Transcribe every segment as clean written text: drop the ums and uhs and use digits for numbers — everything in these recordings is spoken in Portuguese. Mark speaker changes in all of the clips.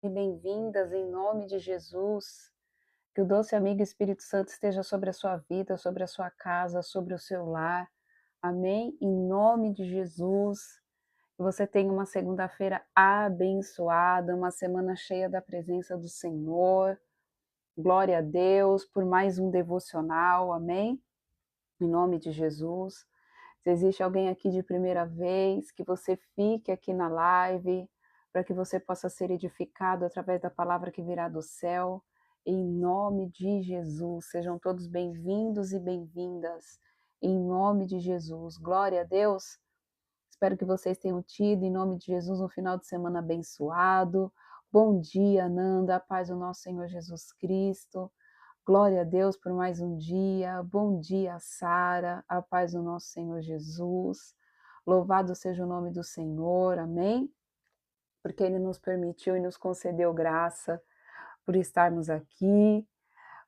Speaker 1: e bem-vindas em nome de Jesus. Que o doce amigo Espírito Santo esteja sobre a sua vida, sobre a sua casa, sobre o seu lar. Amém? Em nome de Jesus. Que você tenha uma segunda-feira abençoada, uma semana cheia da presença do Senhor. Glória a Deus por mais um devocional. Amém? Em nome de Jesus. Se existe alguém aqui de primeira vez, que você fique aqui na live, para que você possa ser edificado através da palavra que virá do céu. Em nome de Jesus, sejam todos bem-vindos e bem-vindas. Em nome de Jesus, glória a Deus. Espero que vocês tenham tido, em nome de Jesus, um final de semana abençoado. Bom dia, Nanda, a paz do nosso Senhor Jesus Cristo. Glória a Deus por mais um dia. Bom dia, Sara. A paz do nosso Senhor Jesus. Louvado seja o nome do Senhor. Amém? Porque Ele nos permitiu e nos concedeu graça por estarmos aqui.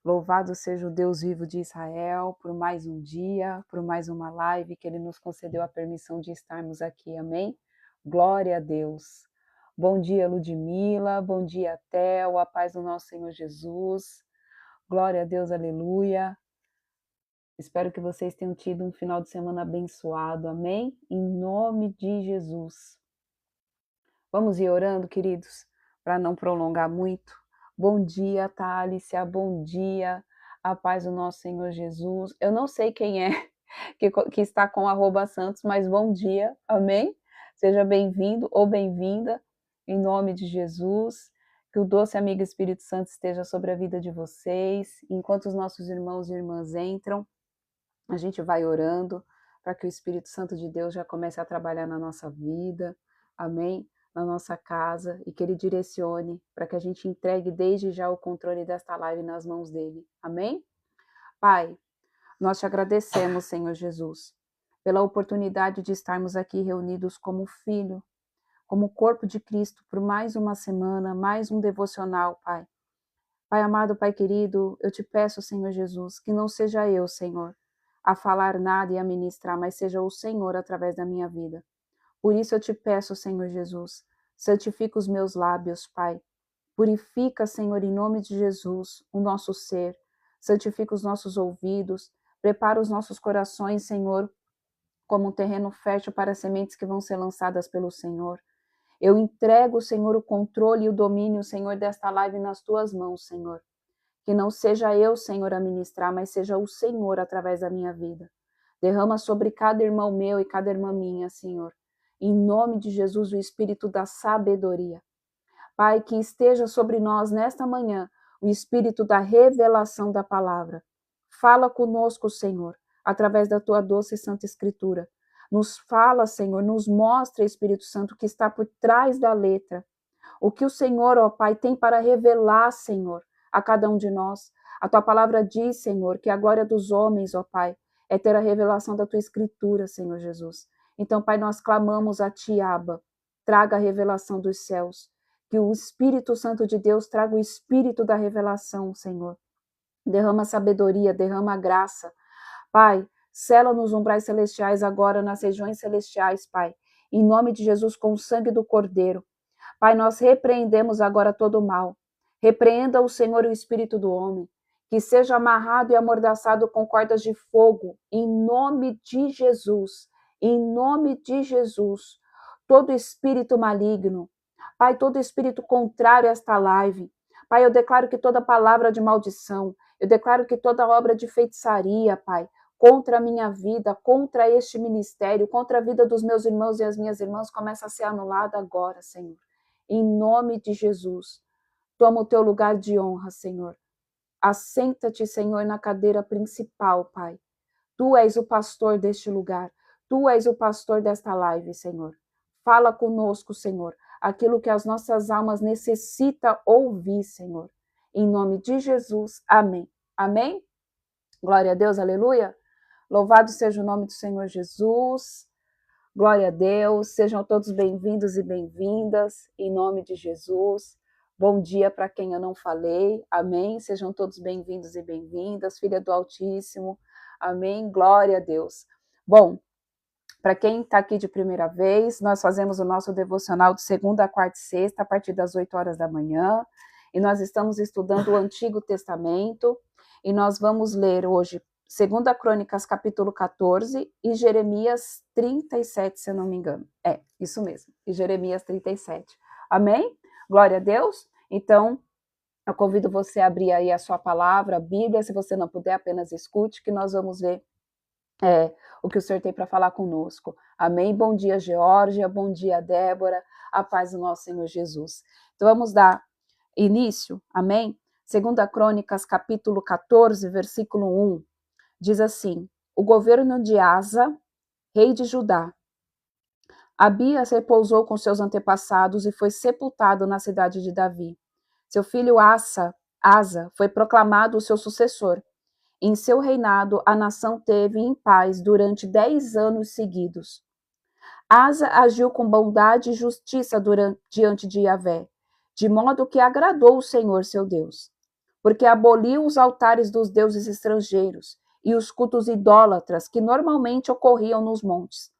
Speaker 1: Louvado seja o Deus vivo de Israel por mais um dia, por mais uma live que Ele nos concedeu a permissão de estarmos aqui. Amém? Glória a Deus. Bom dia, Ludmila. Bom dia, Theo. A paz do nosso Senhor Jesus. Glória a Deus, aleluia. Espero que vocês tenham tido um final de semana abençoado, amém? Em nome de Jesus. Vamos ir orando, queridos, para não prolongar muito. Bom dia, Thalícia, bom dia, a paz do nosso Senhor Jesus. Eu não sei quem é que está com @Santos, mas bom dia, amém? Seja bem-vindo ou bem-vinda, em nome de Jesus. Que o doce amigo Espírito Santo esteja sobre a vida de vocês. Enquanto os nossos irmãos e irmãs entram, a gente vai orando para que o Espírito Santo de Deus já comece a trabalhar na nossa vida, amém? Na nossa casa, e que Ele direcione para que a gente entregue desde já o controle desta live nas mãos dEle, amém? Pai, nós te agradecemos, Senhor Jesus, pela oportunidade de estarmos aqui reunidos como filho, como corpo de Cristo, por mais uma semana, mais um devocional, Pai. Pai amado, Pai querido, eu te peço, Senhor Jesus, que não seja eu, Senhor, a falar nada e a ministrar, mas seja o Senhor através da minha vida. Por isso eu te peço, Senhor Jesus, santifica os meus lábios, Pai. Purifica, Senhor, em nome de Jesus, o nosso ser. Santifica os nossos ouvidos. Prepara os nossos corações, Senhor, como um terreno fértil para as sementes que vão ser lançadas pelo Senhor. Eu entrego, Senhor, o controle e o domínio, Senhor, desta live nas tuas mãos, Senhor. Que não seja eu, Senhor, a ministrar, mas seja o Senhor através da minha vida. Derrama sobre cada irmão meu e cada irmã minha, Senhor. Em nome de Jesus, o Espírito da sabedoria. Pai, que esteja sobre nós nesta manhã o Espírito da revelação da palavra. Fala conosco, Senhor, através da tua doce e santa Escritura. Nos fala, Senhor, nos mostra, Espírito Santo, o que está por trás da letra. O que o Senhor, ó Pai, tem para revelar, Senhor, a cada um de nós. A tua palavra diz, Senhor, que a glória dos homens, ó Pai, é ter a revelação da tua Escritura, Senhor Jesus. Então, Pai, nós clamamos a ti, Abba, traga a revelação dos céus. Que o Espírito Santo de Deus traga o Espírito da revelação, Senhor. Derrama sabedoria, derrama graça. Pai, sela nos umbrais celestiais agora, nas regiões celestiais, Pai. Em nome de Jesus, com o sangue do Cordeiro. Pai, nós repreendemos agora todo o mal. Repreenda o Senhor e o espírito do homem, que seja amarrado e amordaçado com cordas de fogo, em nome de Jesus. Em nome de Jesus. Todo espírito maligno, Pai, todo espírito contrário a esta live. Pai, eu declaro que toda palavra de maldição, eu declaro que toda obra de feitiçaria, Pai, contra a minha vida, contra este ministério, contra a vida dos meus irmãos e as minhas irmãs, começa a ser anulada agora, Senhor. Em nome de Jesus. Toma o teu lugar de honra, Senhor. Assenta-te, Senhor, na cadeira principal, Pai. Tu és o pastor deste lugar. Tu és o pastor desta live, Senhor. Fala conosco, Senhor, aquilo que as nossas almas necessitam ouvir, Senhor. Em nome de Jesus. Amém. Amém? Glória a Deus, aleluia. Louvado seja o nome do Senhor Jesus. Glória a Deus. Sejam todos bem-vindos e bem-vindas, em nome de Jesus. Bom dia para quem eu não falei. Amém. Sejam todos bem-vindos e bem-vindas, filha do Altíssimo. Amém. Glória a Deus. Bom, Para quem está aqui de primeira vez, nós fazemos o nosso devocional de segunda, quarta e sexta, a partir das 8 horas da manhã, e nós estamos estudando o Antigo Testamento, e nós vamos ler hoje 2 Crônicas, capítulo 14, e Jeremias 37, se eu não me engano. É, isso mesmo, e Jeremias 37. Amém? Glória a Deus. Então, eu convido você a abrir aí a sua palavra, a Bíblia, se você não puder, apenas escute, que nós vamos ver o que o Senhor tem para falar conosco. Amém? Bom dia, Geórgia, bom dia, Débora, a paz do nosso Senhor Jesus. Então vamos dar início, amém? 2 Crônicas, capítulo 14, versículo 1, diz assim: o governo de Asa, rei de Judá. Abias repousou com seus antepassados e foi sepultado na cidade de Davi. Seu filho Asa foi proclamado o seu sucessor. Em seu reinado, a nação teve em paz durante 10 anos seguidos. Asa agiu com bondade e justiça diante de Yahvé, de modo que agradou o Senhor seu Deus, porque aboliu os altares dos deuses estrangeiros e os cultos idólatras que normalmente ocorriam nos montes.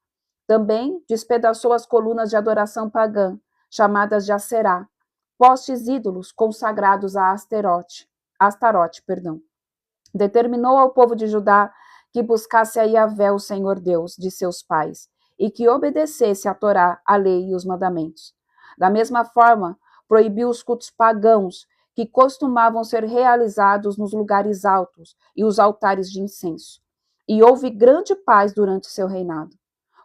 Speaker 1: Também despedaçou as colunas de adoração pagã, chamadas de Aserá, postes ídolos consagrados a Astarote. Determinou ao povo de Judá que buscasse a Yahvé, o Senhor Deus de seus pais, e que obedecesse a Torá, a lei e os mandamentos. Da mesma forma, proibiu os cultos pagãos que costumavam ser realizados nos lugares altos e os altares de incenso. E houve grande paz durante seu reinado.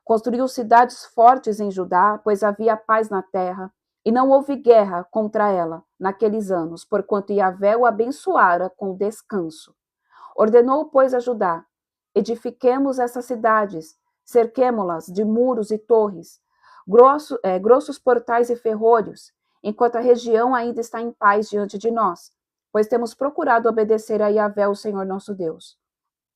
Speaker 1: Construiu cidades fortes em Judá, pois havia paz na terra, e não houve guerra contra ela naqueles anos, porquanto Yahvé o abençoara com descanso. Ordenou, pois, a Judá: edifiquemos essas cidades, cerquemo-las de muros e torres, grossos portais e ferrolhos, enquanto a região ainda está em paz diante de nós, pois temos procurado obedecer a Yahvé, o Senhor nosso Deus.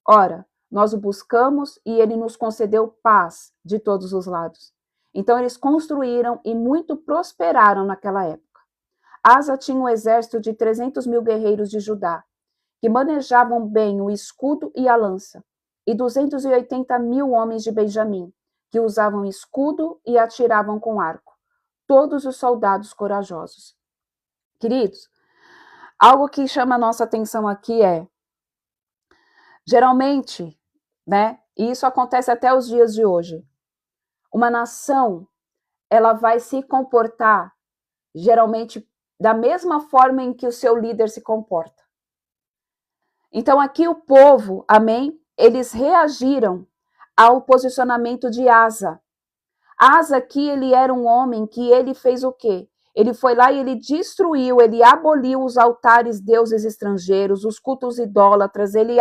Speaker 1: Ora, nós o buscamos e ele nos concedeu paz de todos os lados. Então eles construíram e muito prosperaram naquela época. Asa tinha um exército de 300 mil guerreiros de Judá, que manejavam bem o escudo e a lança, e 280 mil homens de Benjamim, que usavam escudo e atiravam com arco, todos os soldados corajosos. Queridos, algo que chama a nossa atenção aqui geralmente, e isso acontece até os dias de hoje, uma nação, ela vai se comportar, geralmente, da mesma forma em que o seu líder se comporta. Então aqui o povo, amém, eles reagiram ao posicionamento de Asa. Asa aqui, ele era um homem que ele fez o quê? Ele foi lá e ele destruiu, ele aboliu os altares deuses estrangeiros, os cultos idólatras, ele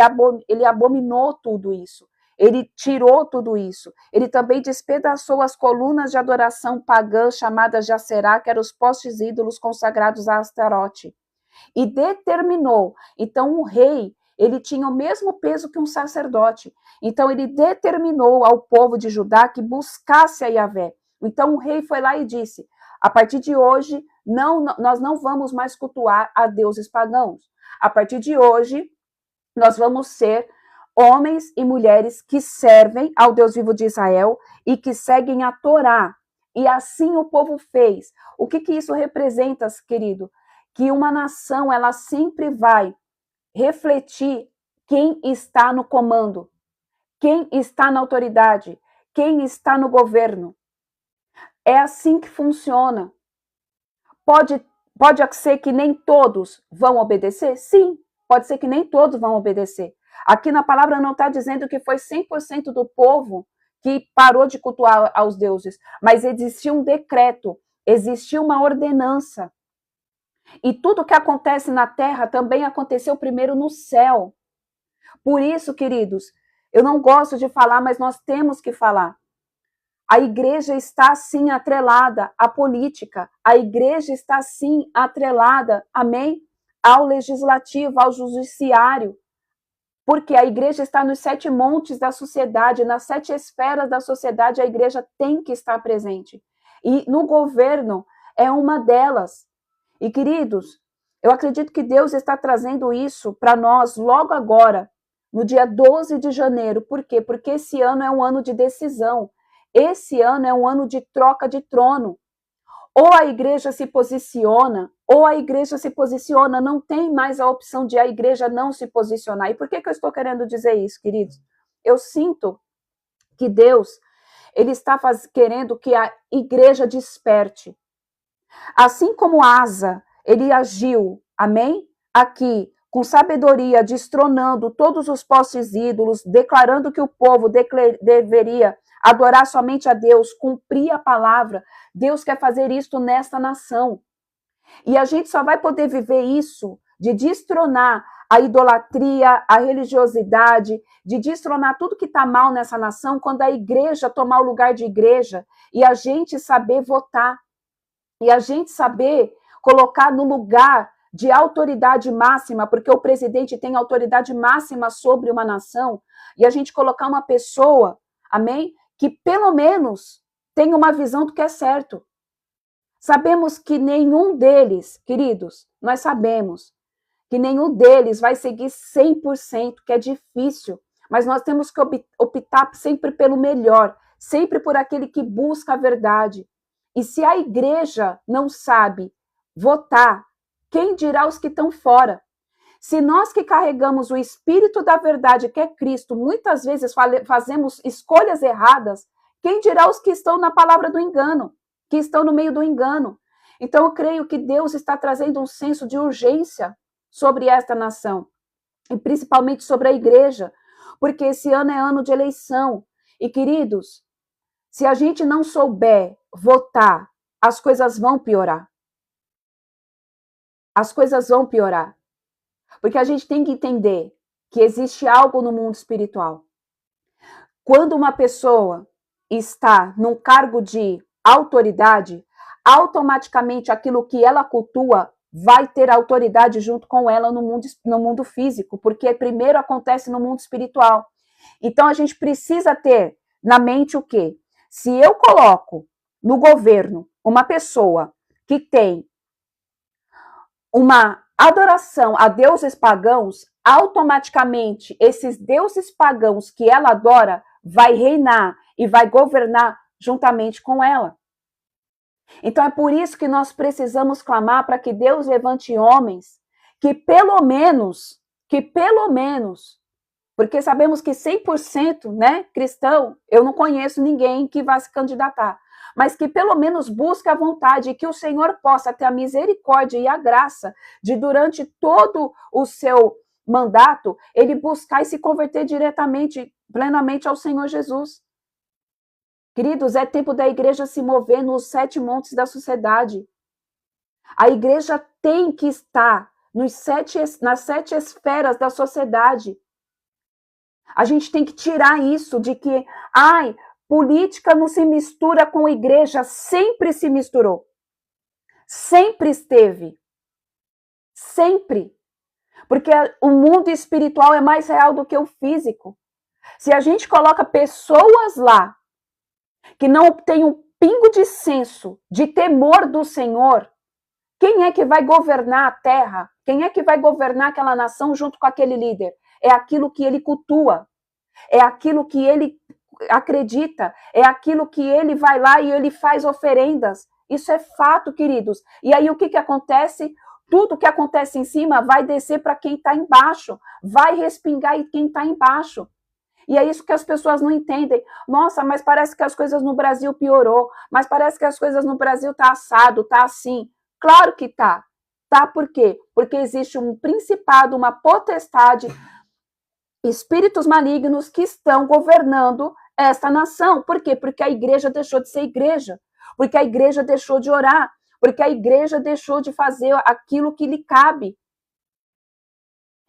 Speaker 1: abominou tudo isso. Ele tirou tudo isso. Ele também despedaçou as colunas de adoração pagã chamadas de Aserá, que eram os postes ídolos consagrados a Astarote. E determinou. Então o rei, ele tinha o mesmo peso que um sacerdote. Então ele determinou ao povo de Judá que buscasse a Yahvé. Então o rei foi lá e disse: a partir de hoje, nós não vamos mais cultuar a deuses pagãos. A partir de hoje, nós vamos ser homens e mulheres que servem ao Deus vivo de Israel e que seguem a Torá. E assim o povo fez. O que isso representa, querido? Que uma nação, ela sempre vai refletir quem está no comando, quem está na autoridade, quem está no governo. É assim que funciona. Pode ser que nem todos vão obedecer? Sim, pode ser que nem todos vão obedecer. Aqui na palavra não está dizendo que foi 100% do povo que parou de cultuar aos deuses, mas existia um decreto, existia uma ordenança. E tudo que acontece na terra também aconteceu primeiro no céu. Por isso, queridos, eu não gosto de falar, mas nós temos que falar. A igreja está, sim, atrelada à política. A igreja está, sim, atrelada, amém, ao legislativo, ao judiciário. Porque a igreja está nos 7 montes da sociedade, nas 7 esferas da sociedade, a igreja tem que estar presente. E no governo é uma delas. E, queridos, eu acredito que Deus está trazendo isso para nós logo agora, no dia 12 de janeiro. Por quê? Porque esse ano é um ano de decisão. esse ano é um ano de troca de trono. Ou a igreja se posiciona, ou a igreja se posiciona, não tem mais a opção de a igreja não se posicionar. E por que eu estou querendo dizer isso, queridos? Eu sinto que Deus, ele está querendo que a igreja desperte. Assim como Asa, ele agiu, amém? Aqui, com sabedoria, destronando todos os postes ídolos, declarando que o povo deveria adorar somente a Deus, cumprir a palavra. Deus quer fazer isso nesta nação. E a gente só vai poder viver isso, de destronar a idolatria, a religiosidade, de destronar tudo que está mal nessa nação, quando a igreja tomar o lugar de igreja e a gente saber votar. E a gente saber colocar no lugar de autoridade máxima, porque o presidente tem autoridade máxima sobre uma nação, e a gente colocar uma pessoa, amém, que pelo menos tem uma visão do que é certo. Sabemos que nenhum deles, queridos, nós sabemos que nenhum deles vai seguir 100%, que é difícil, mas nós temos que optar sempre pelo melhor, sempre por aquele que busca a verdade. E se a igreja não sabe votar, quem dirá os que estão fora? Se nós que carregamos o Espírito da verdade, que é Cristo, muitas vezes fazemos escolhas erradas, quem dirá os que estão na palavra do engano, que estão no meio do engano? Então eu creio que Deus está trazendo um senso de urgência sobre esta nação, e principalmente sobre a igreja, porque esse ano é ano de eleição. E queridos, se a gente não souber votar, as coisas vão piorar. As coisas vão piorar. Porque a gente tem que entender que existe algo no mundo espiritual. Quando uma pessoa está num cargo de autoridade, automaticamente aquilo que ela cultua vai ter autoridade junto com ela no mundo físico, porque primeiro acontece no mundo espiritual. Então a gente precisa ter na mente o quê? Se eu coloco no governo uma pessoa que tem uma adoração a deuses pagãos, automaticamente esses deuses pagãos que ela adora vai reinar e vai governar juntamente com ela. Então é por isso que nós precisamos clamar para que Deus levante homens que pelo menos, porque sabemos que 100%, né, cristão, eu não conheço ninguém que vá se candidatar, mas que pelo menos busque a vontade e que o Senhor possa ter a misericórdia e a graça de durante todo o seu mandato, ele buscar e se converter diretamente, plenamente ao Senhor Jesus. Queridos, é tempo da igreja se mover nos 7 montes da sociedade. A igreja tem que estar nas 7 esferas da sociedade. A gente tem que tirar isso de que, política não se mistura com a igreja. Sempre se misturou. Sempre esteve. Sempre. Porque o mundo espiritual é mais real do que o físico. Se a gente coloca pessoas lá que não tem um pingo de senso, de temor do Senhor, quem é que vai governar a terra? Quem é que vai governar aquela nação junto com aquele líder? É aquilo que ele cultua, é aquilo que ele acredita, é aquilo que ele vai lá e ele faz oferendas. Isso é fato, queridos. E aí o que acontece? Tudo que acontece em cima vai descer para quem está embaixo, vai respingar em quem está embaixo. E é isso que as pessoas não entendem. Nossa, mas parece que as coisas no Brasil piorou, mas parece que as coisas no Brasil tá assado, tá assim. Claro que tá. Tá por quê? Porque existe um principado, uma potestade, espíritos malignos que estão governando esta nação. Por quê? Porque a igreja deixou de ser igreja, porque a igreja deixou de orar, porque a igreja deixou de fazer aquilo que lhe cabe.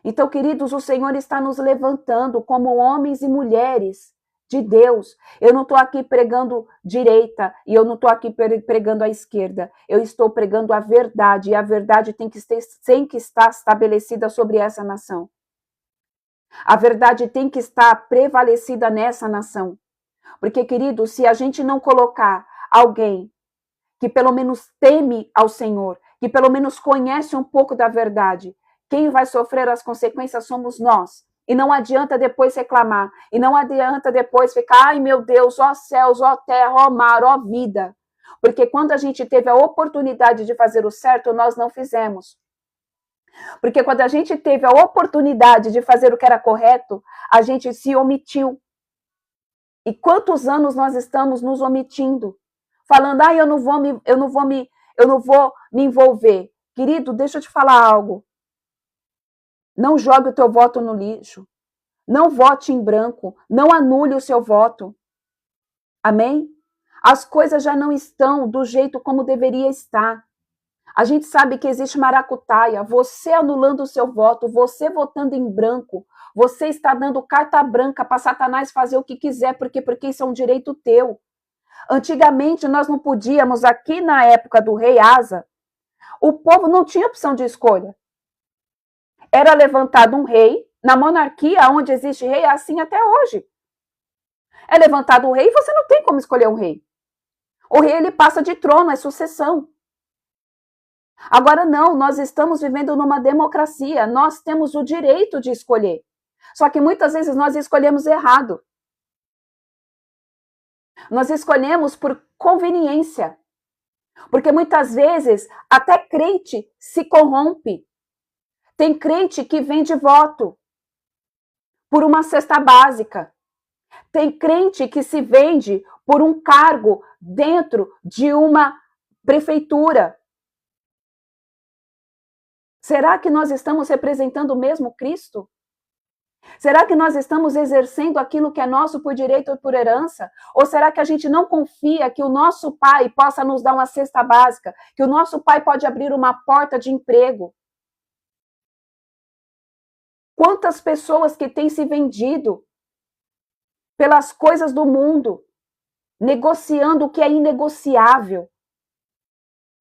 Speaker 1: Então, queridos, o Senhor está nos levantando como homens e mulheres de Deus. Eu não estou aqui pregando direita e eu não estou aqui pregando a esquerda. Eu estou pregando a verdade e a verdade tem que estar estabelecida sobre essa nação. A verdade tem que estar prevalecida nessa nação. Porque, queridos, se a gente não colocar alguém que pelo menos teme ao Senhor, que pelo menos conhece um pouco da verdade, quem vai sofrer as consequências somos nós. E não adianta depois reclamar. E não adianta depois ficar, ai meu Deus, ó céus, ó terra, ó mar, ó vida. Porque quando a gente teve a oportunidade de fazer o certo, nós não fizemos. Porque quando a gente teve a oportunidade de fazer o que era correto, a gente se omitiu. E quantos anos nós estamos nos omitindo? Falando, eu não vou me envolver. Querido, deixa eu te falar algo. Não jogue o teu voto no lixo. Não vote em branco. Não anule o seu voto. Amém? As coisas já não estão do jeito como deveria estar. A gente sabe que existe maracutaia. Você anulando o seu voto, você votando em branco, você está dando carta branca para Satanás fazer o que quiser, porque isso é um direito teu. Antigamente, nós não podíamos, aqui na época do rei Asa, o povo não tinha opção de escolha. Era levantado um rei, na monarquia onde existe rei, é assim até hoje. É levantado um rei e você não tem como escolher um rei. O rei, ele passa de trono, é sucessão. Agora não, nós estamos vivendo numa democracia, nós temos o direito de escolher. Só que muitas vezes nós escolhemos errado. Nós escolhemos por conveniência. Porque muitas vezes até crente se corrompe. Tem crente que vende voto por uma cesta básica. Tem crente que se vende por um cargo dentro de uma prefeitura. Será que nós estamos representando mesmo Cristo? Será que nós estamos exercendo aquilo que é nosso por direito ou por herança? Ou será que a gente não confia que o nosso Pai possa nos dar uma cesta básica? Que o nosso Pai pode abrir uma porta de emprego? Quantas pessoas que têm se vendido pelas coisas do mundo, negociando o que é inegociável?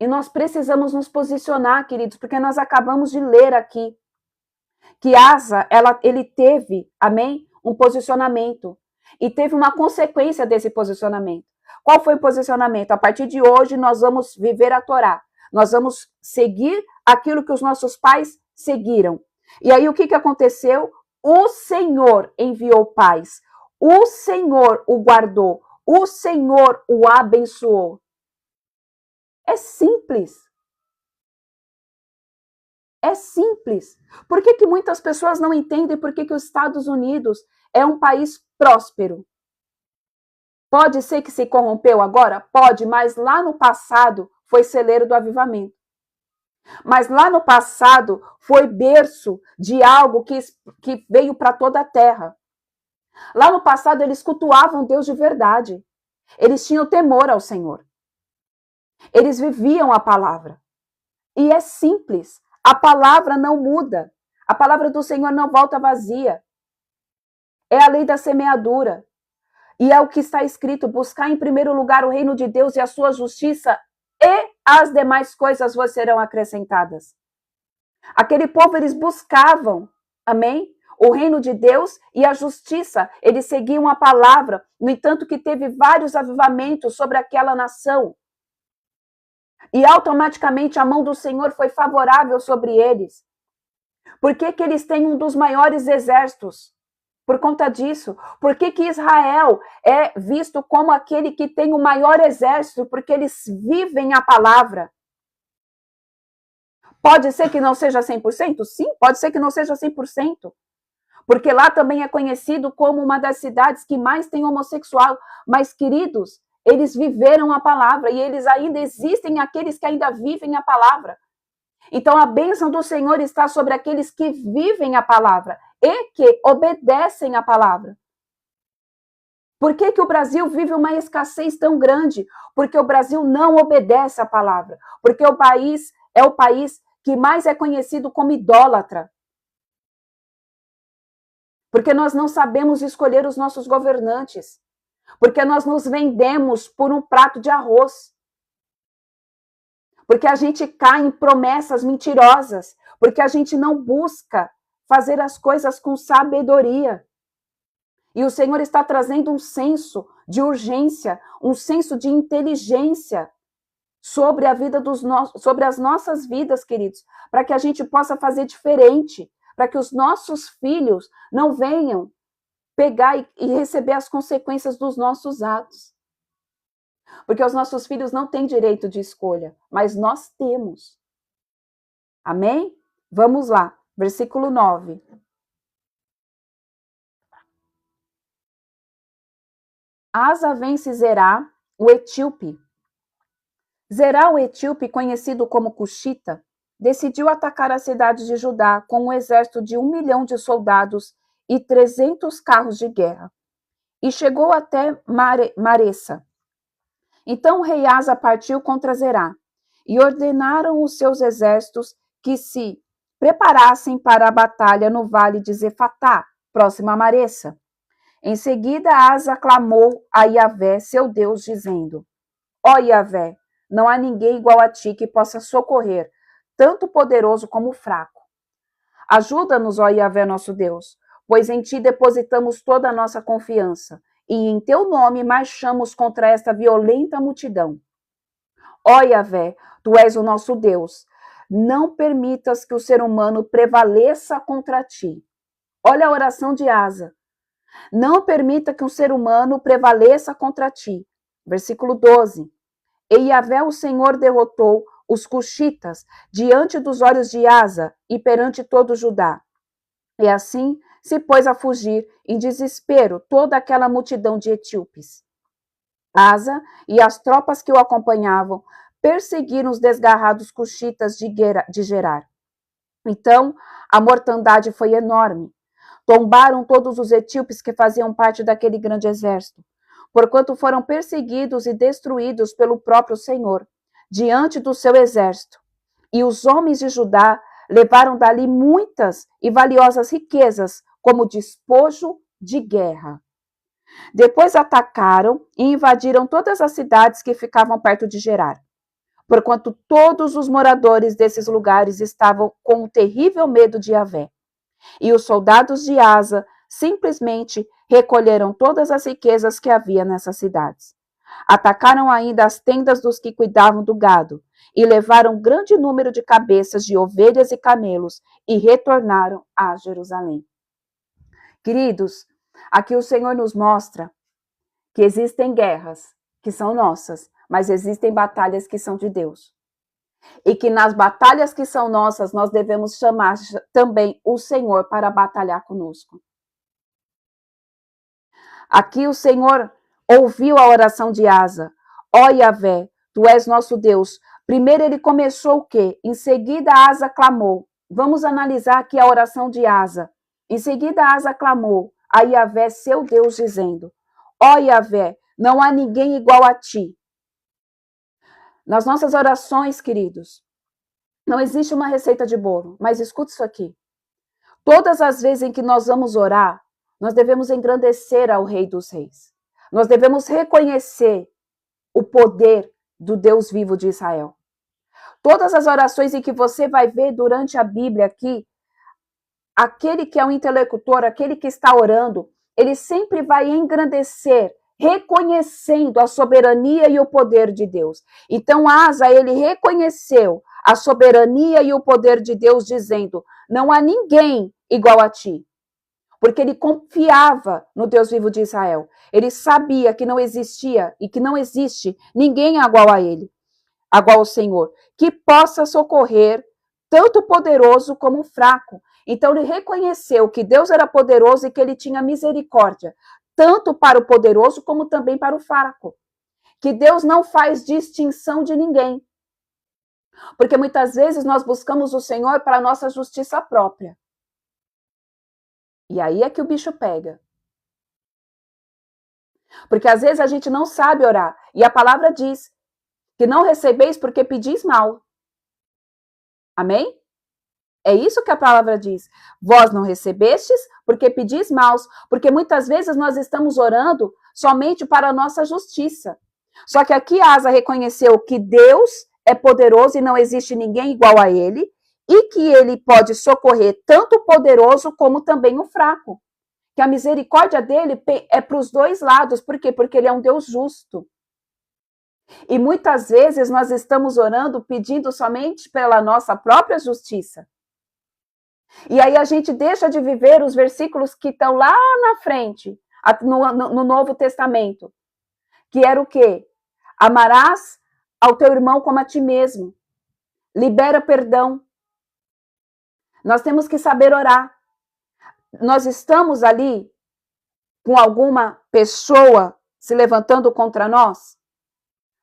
Speaker 1: E nós precisamos nos posicionar, queridos, porque nós acabamos de ler aqui que Asa, ele teve, amém, um posicionamento. E teve uma consequência desse posicionamento. Qual foi o posicionamento? A partir de hoje, nós vamos viver a Torá. Nós vamos seguir aquilo que os nossos pais seguiram. E aí, o que aconteceu? O Senhor enviou paz. O Senhor o guardou. O Senhor o abençoou. É simples. É simples. Por que muitas pessoas não entendem por que os Estados Unidos é um país próspero? Pode ser que se corrompeu agora? Pode, mas lá no passado foi celeiro do avivamento. Mas lá no passado foi berço de algo que veio para toda a terra. Lá no passado eles cultuavam Deus de verdade. Eles tinham temor ao Senhor. Eles viviam a palavra. E é simples. A palavra não muda. A palavra do Senhor não volta vazia. É a lei da semeadura. E é o que está escrito: buscar em primeiro lugar o reino de Deus e a sua justiça, e as demais coisas vos serão acrescentadas. Aquele povo, eles buscavam, amém? O reino de Deus e a justiça. Eles seguiam a palavra. No entanto, que teve vários avivamentos sobre aquela nação. E automaticamente a mão do Senhor foi favorável sobre eles. Por que eles têm um dos maiores exércitos? Por conta disso. Por que Israel é visto como aquele que tem o maior exército? Porque eles vivem a palavra. Pode ser que não seja 100%? Sim, pode ser que não seja 100%. Porque lá também é conhecido como uma das cidades que mais tem homossexual. Mas, queridos, eles viveram a palavra e eles ainda existem aqueles que ainda vivem a palavra. Então, a bênção do Senhor está sobre aqueles que vivem a palavra e que obedecem a palavra. Por que o Brasil vive uma escassez tão grande? Porque o Brasil não obedece a palavra. Porque o país é o país que mais é conhecido como idólatra. Porque nós não sabemos escolher os nossos governantes. Porque nós nos vendemos por um prato de arroz. Porque a gente cai em promessas mentirosas. Porque a gente não busca fazer as coisas com sabedoria. E o Senhor está trazendo um senso de urgência, um senso de inteligência sobre a vida sobre as nossas vidas, queridos, para que a gente possa fazer diferente, para que os nossos filhos não venham pegar e receber as consequências dos nossos atos. Porque os nossos filhos não têm direito de escolha, mas nós temos. Amém? Vamos lá, versículo 9. Asa vence Zerá, o etíope. Zerá, o etíope, conhecido como Cuxita, decidiu atacar a cidade de Judá com um exército de 1 milhão de soldados e 300 carros de guerra, e chegou até Maressa. Então o rei Asa partiu contra Zerá, e ordenaram os seus exércitos que se preparassem para a batalha no vale de Zefatá, próximo a Maressa. Em seguida, Asa clamou a Yavé, seu Deus, dizendo: Ó Yavé, não há ninguém igual a ti que possa socorrer, tanto poderoso como fraco. Ajuda-nos, ó Yavé, nosso Deus, pois em ti depositamos toda a nossa confiança, e em teu nome marchamos contra esta violenta multidão. Ó Yavé, tu és o nosso Deus, não permitas que o ser humano prevaleça contra ti. Olha a oração de Asa. Não permita que um ser humano prevaleça contra ti. Versículo 12. E Yavé, o Senhor, derrotou os cuxitas diante dos olhos de Asa e perante todo Judá. E assim se pôs a fugir em desespero toda aquela multidão de etíopes. Asa e as tropas que o acompanhavam perseguiram os desgarrados cuxitas de Gerar. Então, a mortandade foi enorme. Tombaram todos os etíopes que faziam parte daquele grande exército, porquanto foram perseguidos e destruídos pelo próprio Senhor, diante do seu exército. E os homens de Judá levaram dali muitas e valiosas riquezas, como despojo de guerra. Depois atacaram e invadiram todas as cidades que ficavam perto de Gerar, porquanto todos os moradores desses lugares estavam com um terrível medo de Yavé. E os soldados de Asa simplesmente recolheram todas as riquezas que havia nessas cidades. Atacaram ainda as tendas dos que cuidavam do gado e levaram grande número de cabeças de ovelhas e camelos e retornaram a Jerusalém. Queridos, aqui o Senhor nos mostra que existem guerras que são nossas, mas existem batalhas que são de Deus. E que nas batalhas que são nossas, nós devemos chamar também o Senhor para batalhar conosco. Aqui o Senhor ouviu a oração de Asa. Ó Yavé, tu és nosso Deus. Primeiro ele começou o quê? Em seguida Asa clamou. Vamos analisar aqui a oração de Asa. Em seguida Asa clamou a Yavé, seu Deus, dizendo: Ó Yavé, não há ninguém igual a ti. Nas nossas orações, queridos, não existe uma receita de bolo, mas escuta isso aqui. Todas as vezes em que nós vamos orar, nós devemos engrandecer ao Rei dos Reis. Nós devemos reconhecer o poder do Deus vivo de Israel. Todas as orações em que você vai ver durante a Bíblia aqui, aquele que é o interlocutor, aquele que está orando, ele sempre vai engrandecer, reconhecendo a soberania e o poder de Deus. Então Asa, ele reconheceu a soberania e o poder de Deus, dizendo: não há ninguém igual a ti. Porque ele confiava no Deus vivo de Israel. Ele sabia que não existia e que não existe ninguém igual a ele, igual ao Senhor, que possa socorrer tanto o poderoso como o fraco. Então ele reconheceu que Deus era poderoso e que ele tinha misericórdia, tanto para o poderoso como também para o fraco. Que Deus não faz distinção de ninguém. Porque muitas vezes nós buscamos o Senhor para a nossa justiça própria. E aí é que o bicho pega. Porque às vezes a gente não sabe orar. E a palavra diz que não recebeis porque pedis mal. Amém? É isso que a palavra diz. Vós não recebestes porque pedis maus. Porque muitas vezes nós estamos orando somente para a nossa justiça. Só que aqui Asa reconheceu que Deus é poderoso e não existe ninguém igual a ele. E que ele pode socorrer tanto o poderoso como também o fraco. Que a misericórdia dele é para os dois lados. Por quê? Porque ele é um Deus justo. E muitas vezes nós estamos orando pedindo somente pela nossa própria justiça. E aí a gente deixa de viver os versículos que estão lá na frente, no Novo Testamento, que era o quê? Amarás ao teu irmão como a ti mesmo. Libera perdão. Nós temos que saber orar. Nós estamos ali com alguma pessoa se levantando contra nós?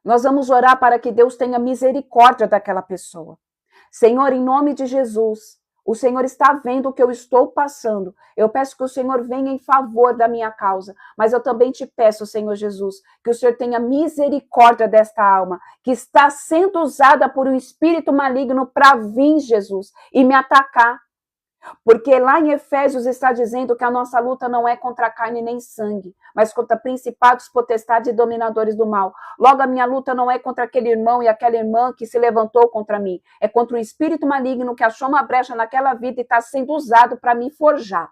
Speaker 1: Nós vamos orar para que Deus tenha misericórdia daquela pessoa. Senhor, em nome de Jesus, o Senhor está vendo o que eu estou passando. Eu peço que o Senhor venha em favor da minha causa. Mas eu também te peço, Senhor Jesus, que o Senhor tenha misericórdia desta alma, que está sendo usada por um espírito maligno para vir, Jesus, e me atacar. Porque lá em Efésios está dizendo que a nossa luta não é contra carne nem sangue, mas contra principados, potestades e dominadores do mal. Logo, a minha luta não é contra aquele irmão e aquela irmã que se levantou contra mim. É contra um espírito maligno que achou uma brecha naquela vida e está sendo usado para me forjar.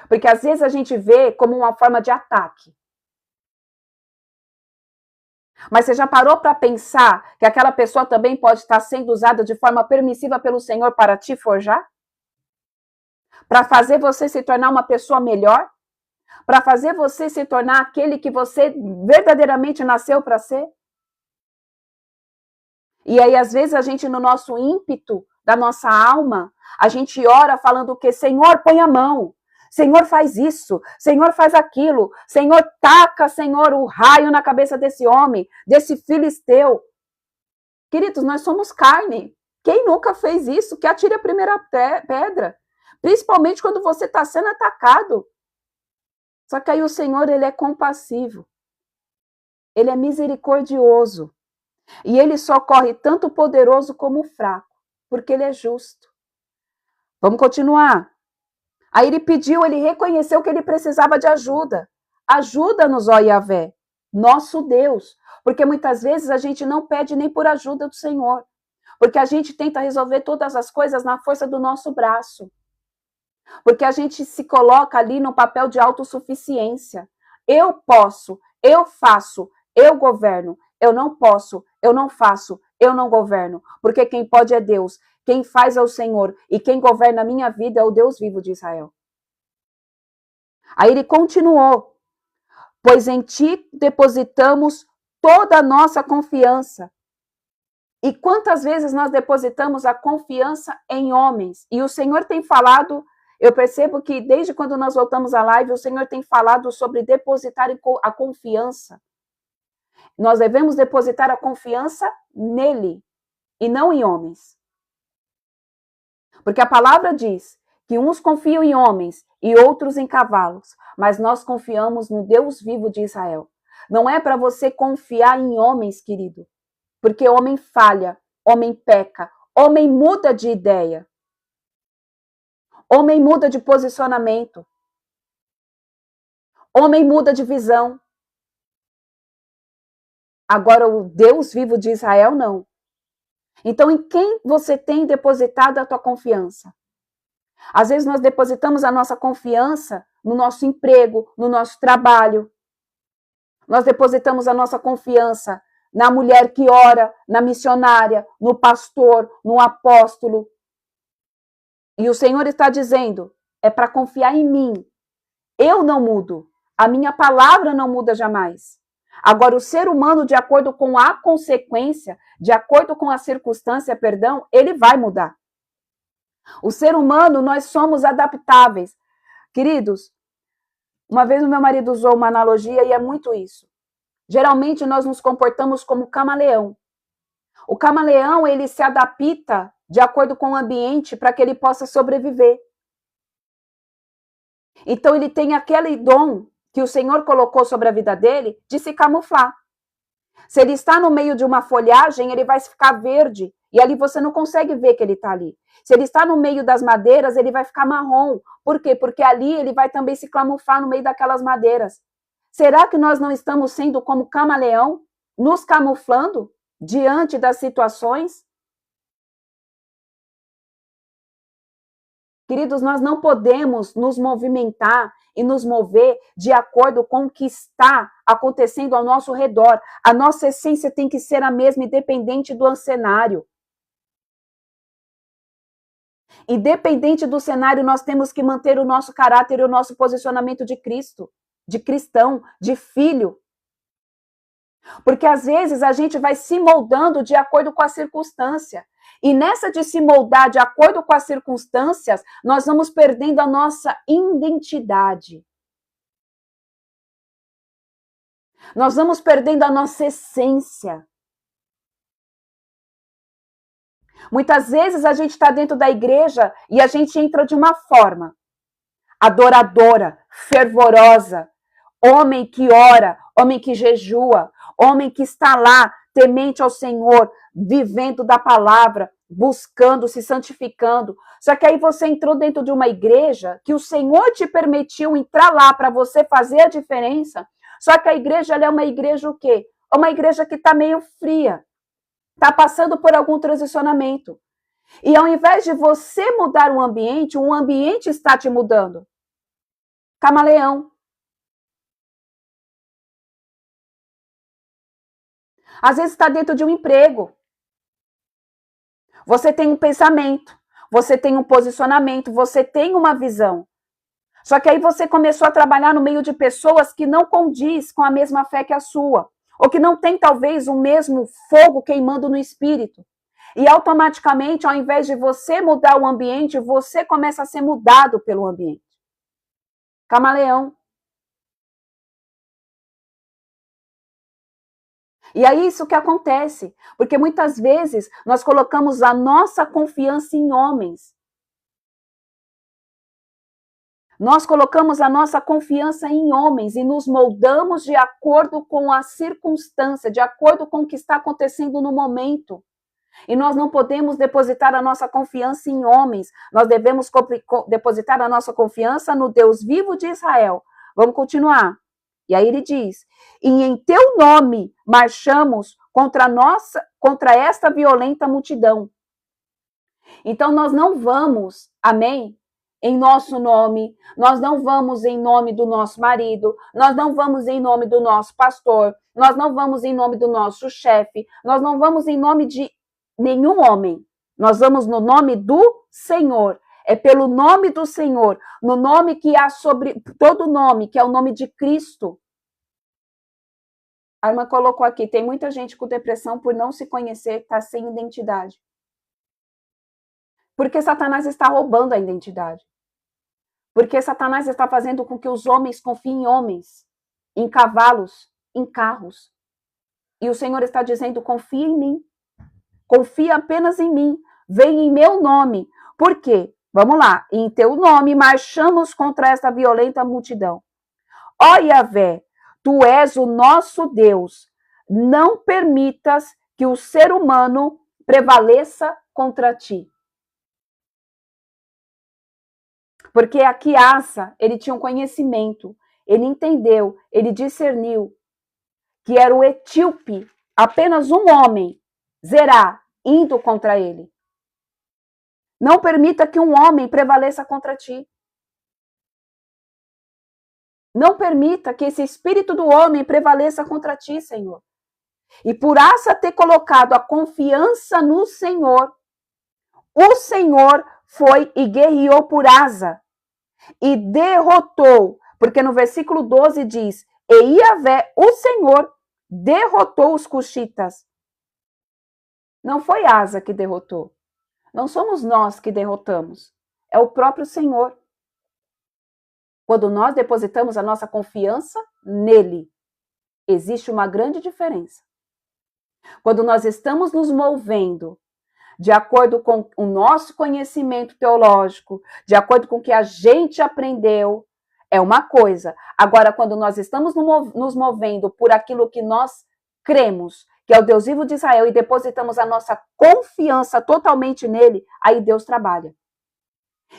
Speaker 1: Porque às vezes a gente vê como uma forma de ataque. Mas você já parou para pensar que aquela pessoa também pode estar sendo usada de forma permissiva pelo Senhor para te forjar? Para fazer você se tornar uma pessoa melhor? Para fazer você se tornar aquele que você verdadeiramente nasceu para ser? E aí, às vezes, a gente, no nosso ímpeto da nossa alma, a gente ora falando o quê? Senhor, põe a mão. Senhor, faz isso. Senhor, faz aquilo. Senhor, taca, Senhor, o raio na cabeça desse homem, desse filisteu. Queridos, nós somos carne. Quem nunca fez isso? Que atire a primeira pedra. Principalmente quando você está sendo atacado. Só que aí o Senhor, ele é compassivo. Ele é misericordioso. E ele socorre tanto o poderoso como o fraco, porque ele é justo. Vamos continuar. Aí ele pediu, ele reconheceu que ele precisava de ajuda. Ajuda-nos, ó Yahvé, nosso Deus. Porque muitas vezes a gente não pede nem por ajuda do Senhor. Porque a gente tenta resolver todas as coisas na força do nosso braço. Porque a gente se coloca ali no papel de autossuficiência. Eu posso, eu faço, eu governo. Eu não posso, eu não faço, eu não governo. Porque quem pode é Deus. Quem faz é o Senhor. E quem governa a minha vida é o Deus vivo de Israel. Aí ele continuou. Pois em ti depositamos toda a nossa confiança. E quantas vezes nós depositamos a confiança em homens? E o Senhor tem falado, eu percebo que desde quando nós voltamos à live, o Senhor tem falado sobre depositar a confiança. Nós devemos depositar a confiança nele e não em homens. Porque a palavra diz que uns confiam em homens e outros em cavalos, mas nós confiamos no Deus vivo de Israel. Não é para você confiar em homens, querido, porque homem falha, homem peca, homem muda de ideia, homem muda de posicionamento, homem muda de visão. Agora, o Deus vivo de Israel, não. Então, em quem você tem depositado a tua confiança? Às vezes, nós depositamos a nossa confiança no nosso emprego, no nosso trabalho. Nós depositamos a nossa confiança na mulher que ora, na missionária, no pastor, no apóstolo. E o Senhor está dizendo, é para confiar em mim. Eu não mudo. A minha palavra não muda jamais. Agora, o ser humano, de acordo com a consequência, de acordo com a circunstância, perdão, ele vai mudar. O ser humano, nós somos adaptáveis. Queridos, uma vez o meu marido usou uma analogia e é muito isso. Geralmente, nós nos comportamos como camaleão. O camaleão, ele se adapta de acordo com o ambiente para que ele possa sobreviver. Então, ele tem aquele dom que o Senhor colocou sobre a vida dele de se camuflar. Se ele está no meio de uma folhagem, ele vai ficar verde e ali você não consegue ver que ele está ali. Se ele está no meio das madeiras, ele vai ficar marrom. Por quê? Porque ali ele vai também se camuflar no meio daquelas madeiras. Será que nós não estamos sendo como camaleão, nos camuflando diante das situações? Queridos, nós não podemos nos movimentar e nos mover de acordo com o que está acontecendo ao nosso redor. A nossa essência tem que ser a mesma, independente do cenário. Independente do cenário, nós temos que manter o nosso caráter e o nosso posicionamento de Cristo, de cristão, de filho. Porque às vezes a gente vai se moldando de acordo com a circunstância. E nessa de se moldar de acordo com as circunstâncias, nós vamos perdendo a nossa identidade. Nós vamos perdendo a nossa essência. Muitas vezes a gente está dentro da igreja e a gente entra de uma forma adoradora, fervorosa, homem que ora, homem que jejua, homem que está lá temente ao Senhor, vivendo da palavra, buscando, se santificando. Só que aí você entrou dentro de uma igreja que o Senhor te permitiu entrar lá para você fazer a diferença. Só que a igreja ela é uma igreja o quê? Uma igreja que está meio fria. Está passando por algum transicionamento. E ao invés de você mudar o ambiente está te mudando. Camaleão. Às vezes está dentro de um emprego. Você tem um pensamento, você tem um posicionamento, você tem uma visão. Só que aí você começou a trabalhar no meio de pessoas que não condiz com a mesma fé que a sua. Ou que não tem, talvez, o mesmo fogo queimando no espírito. E automaticamente, ao invés de você mudar o ambiente, você começa a ser mudado pelo ambiente. Camaleão. E é isso que acontece. Porque muitas vezes nós colocamos a nossa confiança em homens. Nós colocamos a nossa confiança em homens e nos moldamos de acordo com a circunstância, de acordo com o que está acontecendo no momento. E nós não podemos depositar a nossa confiança em homens. Nós devemos depositar a nossa confiança no Deus vivo de Israel. Vamos continuar. E aí ele diz: e em teu nome marchamos contra esta violenta multidão. Então nós não vamos, amém? Em nosso nome, nós não vamos em nome do nosso marido, nós não vamos em nome do nosso pastor, nós não vamos em nome do nosso chefe, nós não vamos em nome de nenhum homem, nós vamos no nome do Senhor, é pelo nome do Senhor, no nome que há sobre todo nome, que é o nome de Cristo. A irmã colocou aqui, tem muita gente com depressão por não se conhecer, está sem identidade. Porque Satanás está roubando a identidade. Porque Satanás está fazendo com que os homens confiem em homens, em cavalos, em carros. E o Senhor está dizendo, confia em mim. Confia apenas em mim. Vem em meu nome. Por quê? Vamos lá. Em teu nome marchamos contra esta violenta multidão. Ó Yahvé, tu és o nosso Deus. Não permitas que o ser humano prevaleça contra ti. Porque aqui Asa, ele tinha um conhecimento, ele entendeu, ele discerniu que era o etíope, apenas um homem, Zerá, indo contra ele. Não permita que um homem prevaleça contra ti. Não permita que esse espírito do homem prevaleça contra ti, Senhor. E por Asa ter colocado a confiança no Senhor, o Senhor foi e guerreou por Asa. E derrotou, porque no versículo 12 diz, e Yahvé, o Senhor, derrotou os cuxitas. Não foi Asa que derrotou. Não somos nós que derrotamos. É o próprio Senhor. Quando nós depositamos a nossa confiança nele, existe uma grande diferença. Quando nós estamos nos movendo de acordo com o nosso conhecimento teológico, de acordo com o que a gente aprendeu, é uma coisa. Agora, quando nós estamos nos movendo por aquilo que nós cremos, que é o Deus vivo de Israel, e depositamos a nossa confiança totalmente nele, aí Deus trabalha.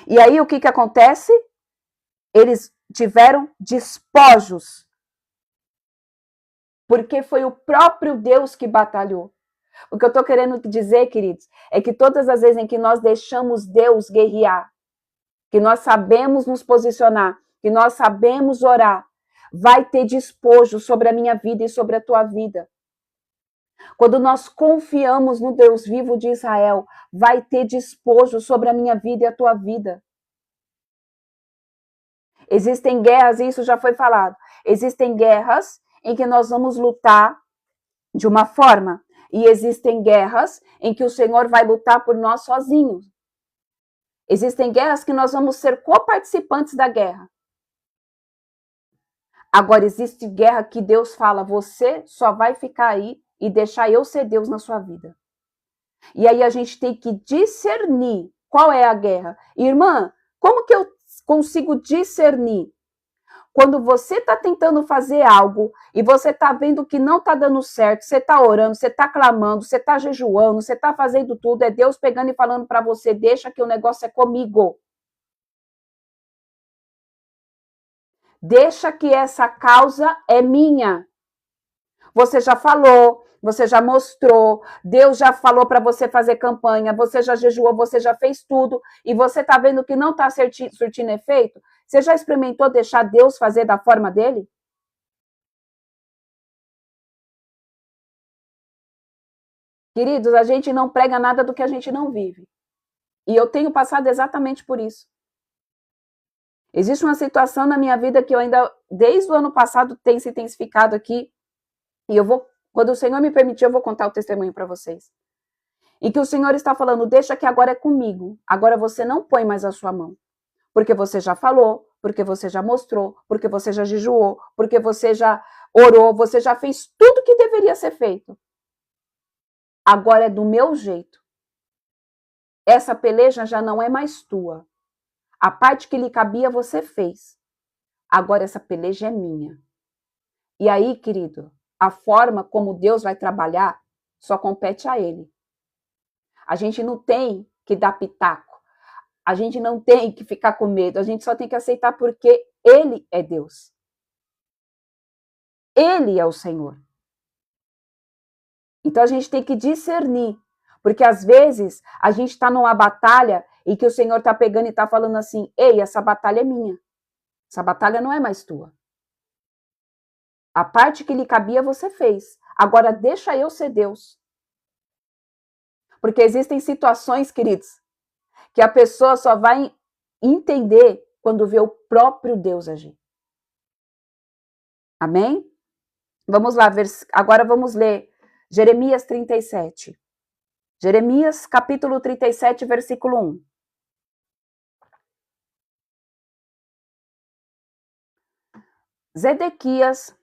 Speaker 1: E aí o que acontece? Eles tiveram despojos. Porque foi o próprio Deus que batalhou. O que eu estou querendo dizer, queridos, é que todas as vezes em que nós deixamos Deus guerrear, que nós sabemos nos posicionar, que nós sabemos orar, vai ter despojo sobre a minha vida e sobre a tua vida. Quando nós confiamos no Deus vivo de Israel, vai ter despojo sobre a minha vida e a tua vida. Existem guerras, e isso já foi falado, existem guerras em que nós vamos lutar de uma forma, e existem guerras em que o Senhor vai lutar por nós sozinhos. Existem guerras que nós vamos ser coparticipantes da guerra. Agora, existe guerra que Deus fala, você só vai ficar aí e deixar eu ser Deus na sua vida. E aí a gente tem que discernir qual é a guerra. Irmã, como que eu consigo discernir? Quando você está tentando fazer algo e você está vendo que não está dando certo, você está orando, você está clamando, você está jejuando, você está fazendo tudo, é Deus pegando e falando para você, deixa que o negócio é comigo. Deixa que essa causa é minha. Você já falou, você já mostrou, Deus já falou para você fazer campanha, você já jejuou, você já fez tudo, e você está vendo que não está surtindo efeito? Você já experimentou deixar Deus fazer da forma dele? Queridos, a gente não prega nada do que a gente não vive. E eu tenho passado exatamente por isso. Existe uma situação na minha vida que eu ainda, desde o ano passado, tem se intensificado aqui, e eu vou, quando o Senhor me permitir, eu vou contar o testemunho para vocês. E que o Senhor está falando, deixa que agora é comigo, agora você não põe mais a sua mão. Porque você já falou, porque você já mostrou, porque você já jejuou, porque você já orou, você já fez tudo que deveria ser feito. Agora é do meu jeito. Essa peleja já não é mais tua. A parte que lhe cabia você fez. Agora essa peleja é minha. E aí, querido, a forma como Deus vai trabalhar só compete a Ele. A gente não tem que dar pitaco. A gente não tem que ficar com medo, a gente só tem que aceitar porque Ele é Deus. Ele é o Senhor. Então a gente tem que discernir, porque às vezes a gente está numa batalha e que o Senhor está pegando e está falando assim, ei, essa batalha é minha, essa batalha não é mais tua. A parte que lhe cabia você fez, agora deixa eu ser Deus. Porque existem situações, queridos, que a pessoa só vai entender quando vê o próprio Deus agir. Amém? Vamos lá, agora vamos ler Jeremias 37. Jeremias, capítulo 37, versículo 1. Zedequias,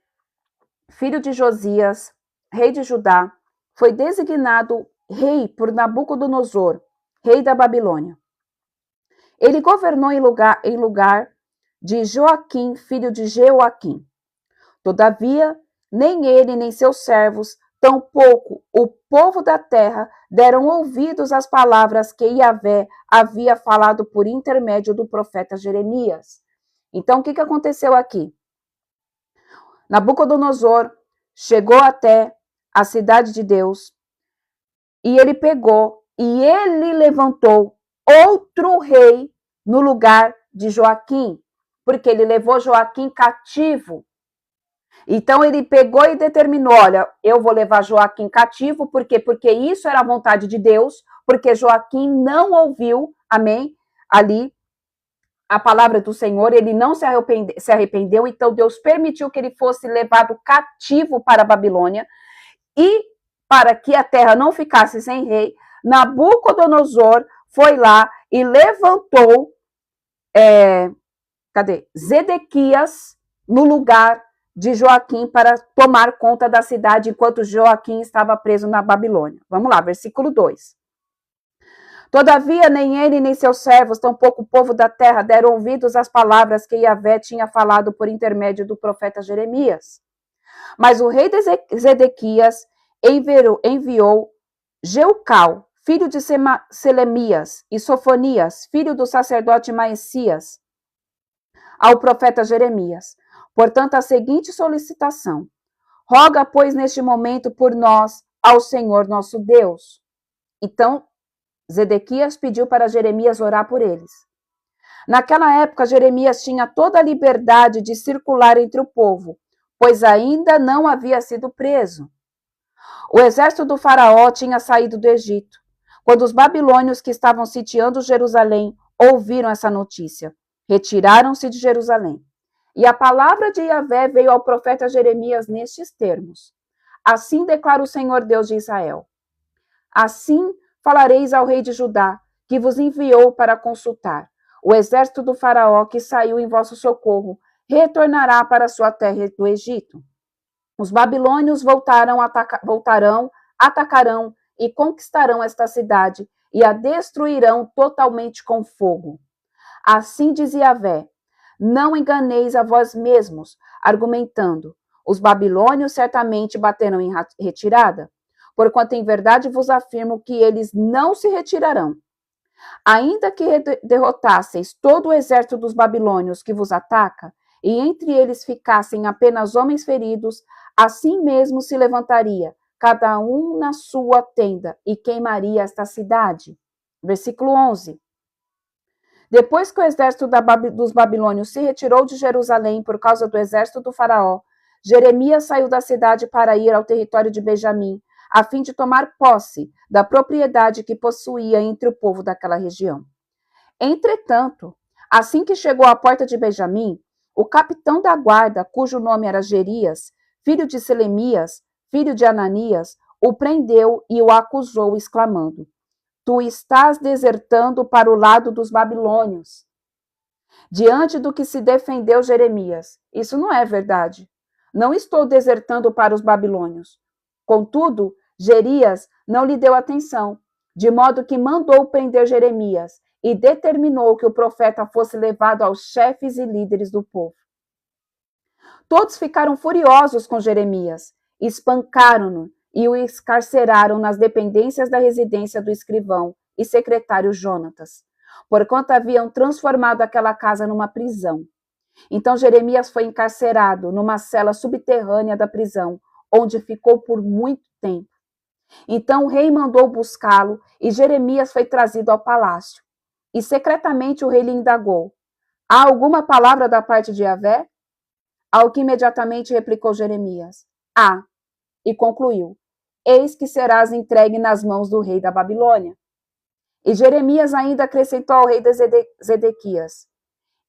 Speaker 1: filho de Josias, rei de Judá, foi designado rei por Nabucodonosor, rei da Babilônia. Ele governou em lugar de Joaquim, filho de Jeoaquim. Todavia, nem ele nem seus servos, tampouco o povo da terra, deram ouvidos às palavras que Yahvé havia falado por intermédio do profeta Jeremias. Então, o que aconteceu aqui? Nabucodonosor chegou até a cidade de Deus e ele pegou e ele levantou outro rei no lugar de Joaquim, porque ele levou Joaquim cativo. Então ele pegou e determinou, olha, eu vou levar Joaquim cativo, por quê? Porque isso era a vontade de Deus, porque Joaquim não ouviu, amém, ali a palavra do Senhor, ele não se arrependeu, então Deus permitiu que ele fosse levado cativo para a Babilônia, e para que a terra não ficasse sem rei, Nabucodonosor foi lá e levantou Zedequias no lugar de Joaquim para tomar conta da cidade enquanto Joaquim estava preso na Babilônia. Vamos lá, versículo 2. Todavia, nem ele nem seus servos, tampouco o povo da terra, deram ouvidos às palavras que Yahvé tinha falado por intermédio do profeta Jeremias. Mas o rei Zedequias enviou Jeucal, filho de Selemias, e Sofonias, filho do sacerdote Maesias, ao profeta Jeremias. Portanto, a seguinte solicitação: roga, pois, neste momento por nós ao Senhor nosso Deus. Então, Zedequias pediu para Jeremias orar por eles. Naquela época, Jeremias tinha toda a liberdade de circular entre o povo, pois ainda não havia sido preso. O exército do faraó tinha saído do Egito. quando os babilônios que estavam sitiando Jerusalém ouviram essa notícia, retiraram-se de Jerusalém. E a palavra de Yahvé veio ao profeta Jeremias nestes termos: Assim declara o Senhor Deus de Israel: Assim falareis ao rei de Judá, que vos enviou para consultar. O exército do faraó que saiu em vosso socorro retornará para sua terra do Egito. Os babilônios voltarão, atacarão e conquistarão esta cidade e a destruirão totalmente com fogo. Assim diz Yahvé: Não enganeis a vós mesmos, argumentando: os babilônios certamente baterão em retirada, porquanto em verdade vos afirmo que eles não se retirarão. Ainda que derrotasseis todo o exército dos babilônios que vos ataca, e entre eles ficassem apenas homens feridos, assim mesmo se levantaria, cada um na sua tenda, e queimaria esta cidade. Versículo 11. Depois que o exército dos babilônios se retirou de Jerusalém por causa do exército do faraó, Jeremias saiu da cidade para ir ao território de Benjamim, a fim de tomar posse da propriedade que possuía entre o povo daquela região. Entretanto, assim que chegou à porta de Benjamim, o capitão da guarda, cujo nome era Gerias, filho de Selemias, filho de Ananias, o prendeu e o acusou, exclamando: Tu estás desertando para o lado dos babilônios. Diante do que se defendeu Jeremias: Isso não é verdade. Não estou desertando para os babilônios. Contudo, Gerias não lhe deu atenção, de modo que mandou prender Jeremias e determinou que o profeta fosse levado aos chefes e líderes do povo. Todos ficaram furiosos com Jeremias, espancaram-no e o escarceraram nas dependências da residência do escrivão e secretário Jonatas, porquanto haviam transformado aquela casa numa prisão. Então Jeremias foi encarcerado numa cela subterrânea da prisão, onde ficou por muito tempo. Então o rei mandou buscá-lo e Jeremias foi trazido ao palácio. E secretamente o rei lhe indagou: Há alguma palavra da parte de Yahvé? Ao que imediatamente replicou Jeremias: Há. E concluiu: Eis que serás entregue nas mãos do rei da Babilônia. E Jeremias ainda acrescentou ao rei de Zedequias: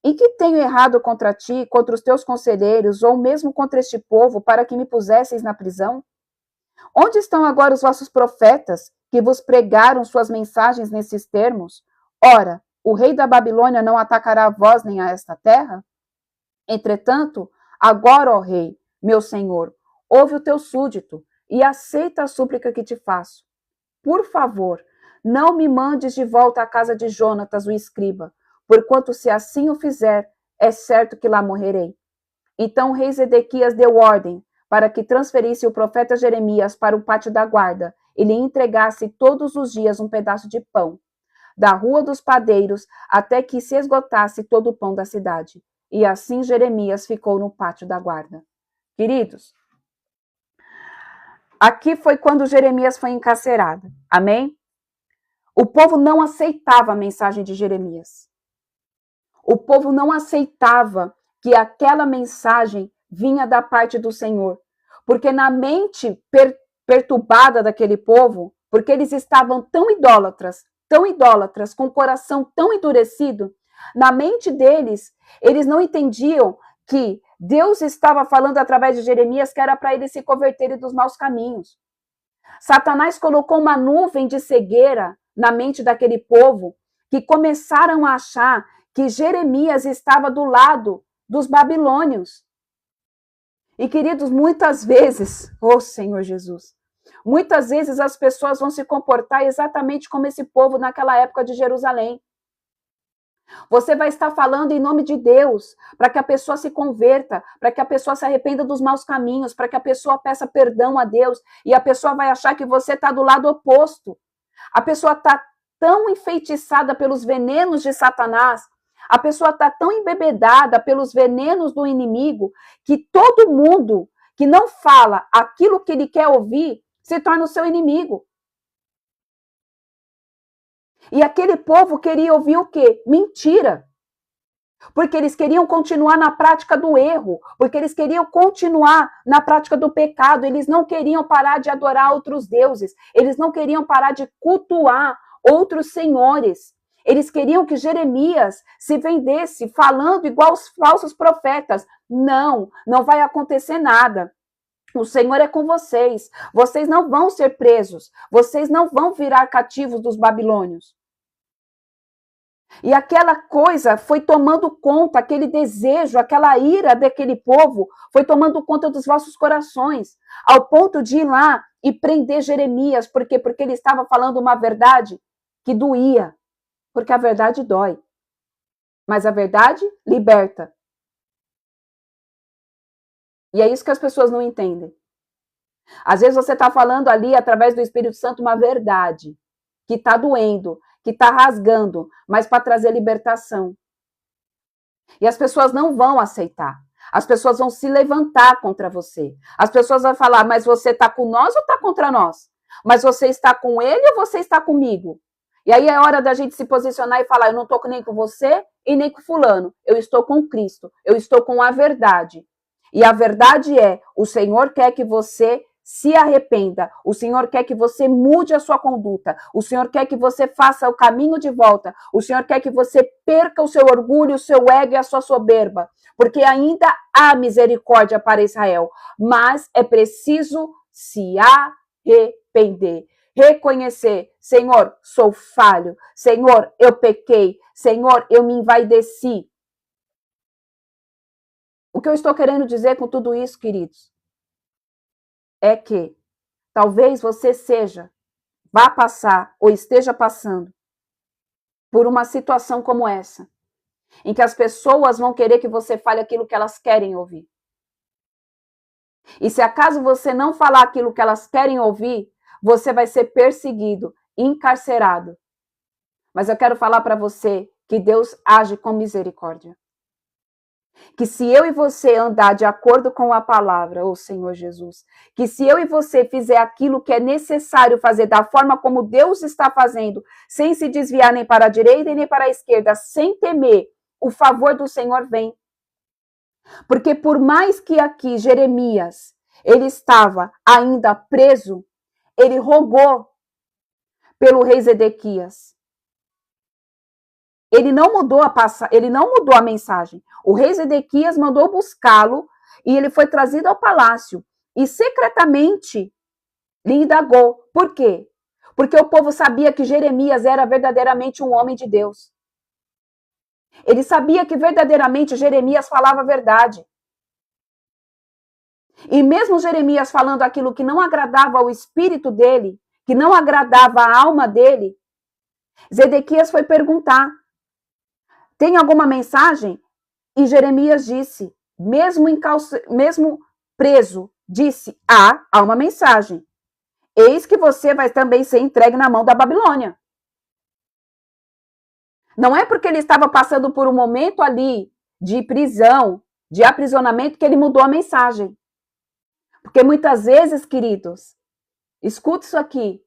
Speaker 1: E que tenho errado contra ti, contra os teus conselheiros, ou mesmo contra este povo, para que me pusesseis na prisão? Onde estão agora os vossos profetas, que vos pregaram suas mensagens nesses termos? Ora, o rei da Babilônia não atacará a vós nem a esta terra? Entretanto, agora, ó rei, meu senhor, ouve o teu súdito e aceita a súplica que te faço. Por favor, não me mandes de volta à casa de Jonatas, o escriba, porquanto se assim o fizer, é certo que lá morrerei. Então o rei Zedequias deu ordem para que transferisse o profeta Jeremias para o pátio da guarda e lhe entregasse todos os dias um pedaço de pão, da rua dos padeiros até que se esgotasse todo o pão da cidade. E assim Jeremias ficou no pátio da guarda. Queridos, aqui foi quando Jeremias foi encarcerado. Amém? O povo não aceitava a mensagem de Jeremias. O povo não aceitava que aquela mensagem vinha da parte do Senhor. Porque na mente perturbada daquele povo, porque eles estavam tão idólatras, com o coração tão endurecido, na mente deles, eles não entendiam que Deus estava falando através de Jeremias que era para eles se converterem dos maus caminhos. Satanás colocou uma nuvem de cegueira na mente daquele povo, que começaram a achar que Jeremias estava do lado dos babilônios. E, queridos, muitas vezes, Senhor Jesus, muitas vezes as pessoas vão se comportar exatamente como esse povo naquela época de Jerusalém. Você vai estar falando em nome de Deus, para que a pessoa se converta, para que a pessoa se arrependa dos maus caminhos, para que a pessoa peça perdão a Deus, e a pessoa vai achar que você está do lado oposto. A pessoa está tão enfeitiçada pelos venenos de Satanás, a pessoa está tão embebedada pelos venenos do inimigo, que todo mundo que não fala aquilo que ele quer ouvir, se torna o seu inimigo. E aquele povo queria ouvir o quê? Mentira. Porque eles queriam continuar na prática do erro, porque eles queriam continuar na prática do pecado, eles não queriam parar de adorar outros deuses, eles não queriam parar de cultuar outros senhores. Eles queriam que Jeremias se vendesse falando igual os falsos profetas. Não, não vai acontecer nada. O Senhor é com vocês. Vocês não vão ser presos. Vocês não vão virar cativos dos babilônios. E aquela coisa foi tomando conta, aquele desejo, aquela ira daquele povo foi tomando conta dos vossos corações, ao ponto de ir lá e prender Jeremias. Por quê? Porque ele estava falando uma verdade que doía. Porque a verdade dói. Mas a verdade liberta. E é isso que as pessoas não entendem. Às vezes você está falando ali, através do Espírito Santo, uma verdade que está doendo, que está rasgando, mas para trazer libertação. E as pessoas não vão aceitar. As pessoas vão se levantar contra você. As pessoas vão falar, mas você está com nós ou está contra nós? Mas você está com ele ou você está comigo? E aí é hora da gente se posicionar e falar, eu não estou nem com você e nem com fulano. Eu estou com Cristo. Eu estou com a verdade. E a verdade é, o Senhor quer que você se arrependa. O Senhor quer que você mude a sua conduta. O Senhor quer que você faça o caminho de volta. O Senhor quer que você perca o seu orgulho, o seu ego e a sua soberba. Porque ainda há misericórdia para Israel. Mas é preciso se arrepender. Reconhecer, Senhor, sou falho. Senhor, eu pequei. Senhor, eu me envaideci. O que eu estou querendo dizer com tudo isso, queridos, é que talvez você vá passar ou esteja passando por uma situação como essa, em que as pessoas vão querer que você fale aquilo que elas querem ouvir. E se acaso você não falar aquilo que elas querem ouvir, você vai ser perseguido, encarcerado. Mas eu quero falar para você que Deus age com misericórdia. Que se eu e você andar de acordo com a palavra, ô Senhor Jesus, que se eu e você fizer aquilo que é necessário fazer da forma como Deus está fazendo, sem se desviar nem para a direita nem para a esquerda, sem temer, o favor do Senhor vem. Porque por mais que aqui Jeremias, ele estava ainda preso, ele rogou pelo rei Zedequias. Ele não mudou a mensagem. O rei Zedequias mandou buscá-lo e ele foi trazido ao palácio. E secretamente lhe indagou. Por quê? Porque o povo sabia que Jeremias era verdadeiramente um homem de Deus. Ele sabia que verdadeiramente Jeremias falava a verdade. E mesmo Jeremias falando aquilo que não agradava ao espírito dele, que não agradava à alma dele, Zedequias foi perguntar: tem alguma mensagem? E Jeremias disse, mesmo preso, disse, há uma mensagem. Eis que você vai também ser entregue na mão da Babilônia. Não é porque ele estava passando por um momento ali de prisão, de aprisionamento, que ele mudou a mensagem. Porque muitas vezes, queridos, escuta isso aqui,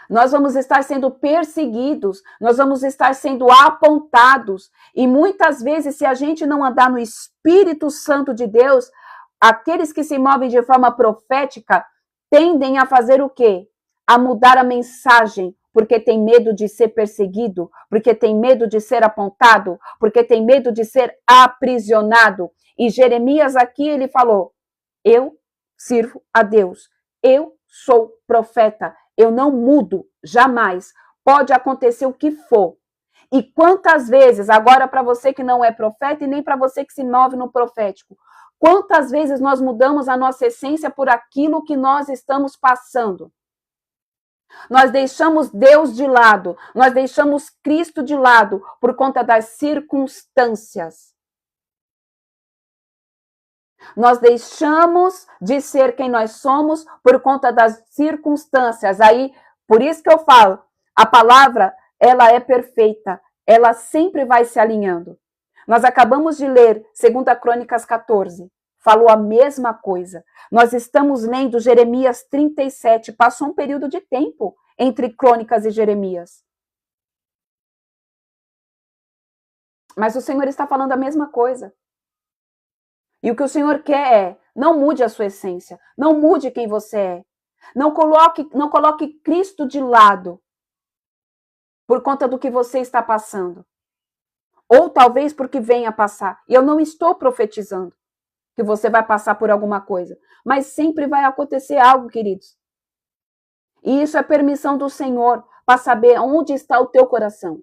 Speaker 1: nós vamos estar sendo perseguidos, nós vamos estar sendo apontados. E muitas vezes, se a gente não andar no Espírito Santo de Deus, aqueles que se movem de forma profética tendem a fazer o quê? A mudar a mensagem, porque tem medo de ser perseguido, porque tem medo de ser apontado, porque tem medo de ser aprisionado. E Jeremias aqui, ele falou, eu sirvo a Deus, eu sou profeta, eu não mudo, jamais. Pode acontecer o que for. E quantas vezes, agora para você que não é profeta e nem para você que se move no profético, quantas vezes nós mudamos a nossa essência por aquilo que nós estamos passando? Nós deixamos Deus de lado, nós deixamos Cristo de lado por conta das circunstâncias. Nós deixamos de ser quem nós somos por conta das circunstâncias. Aí, por isso que eu falo, a palavra, ela é perfeita, ela sempre vai se alinhando. Nós acabamos de ler 2 Crônicas 14, falou a mesma coisa. Nós estamos lendo Jeremias 37, passou um período de tempo entre Crônicas e Jeremias. Mas o Senhor está falando a mesma coisa. E o que o Senhor quer é, não mude a sua essência, não mude quem você é. Não coloque Cristo de lado. por conta do que você está passando. Ou talvez porque venha passar. E eu não estou profetizando que você vai passar por alguma coisa. Mas sempre vai acontecer algo, queridos. E isso é permissão do Senhor para saber onde está o teu coração.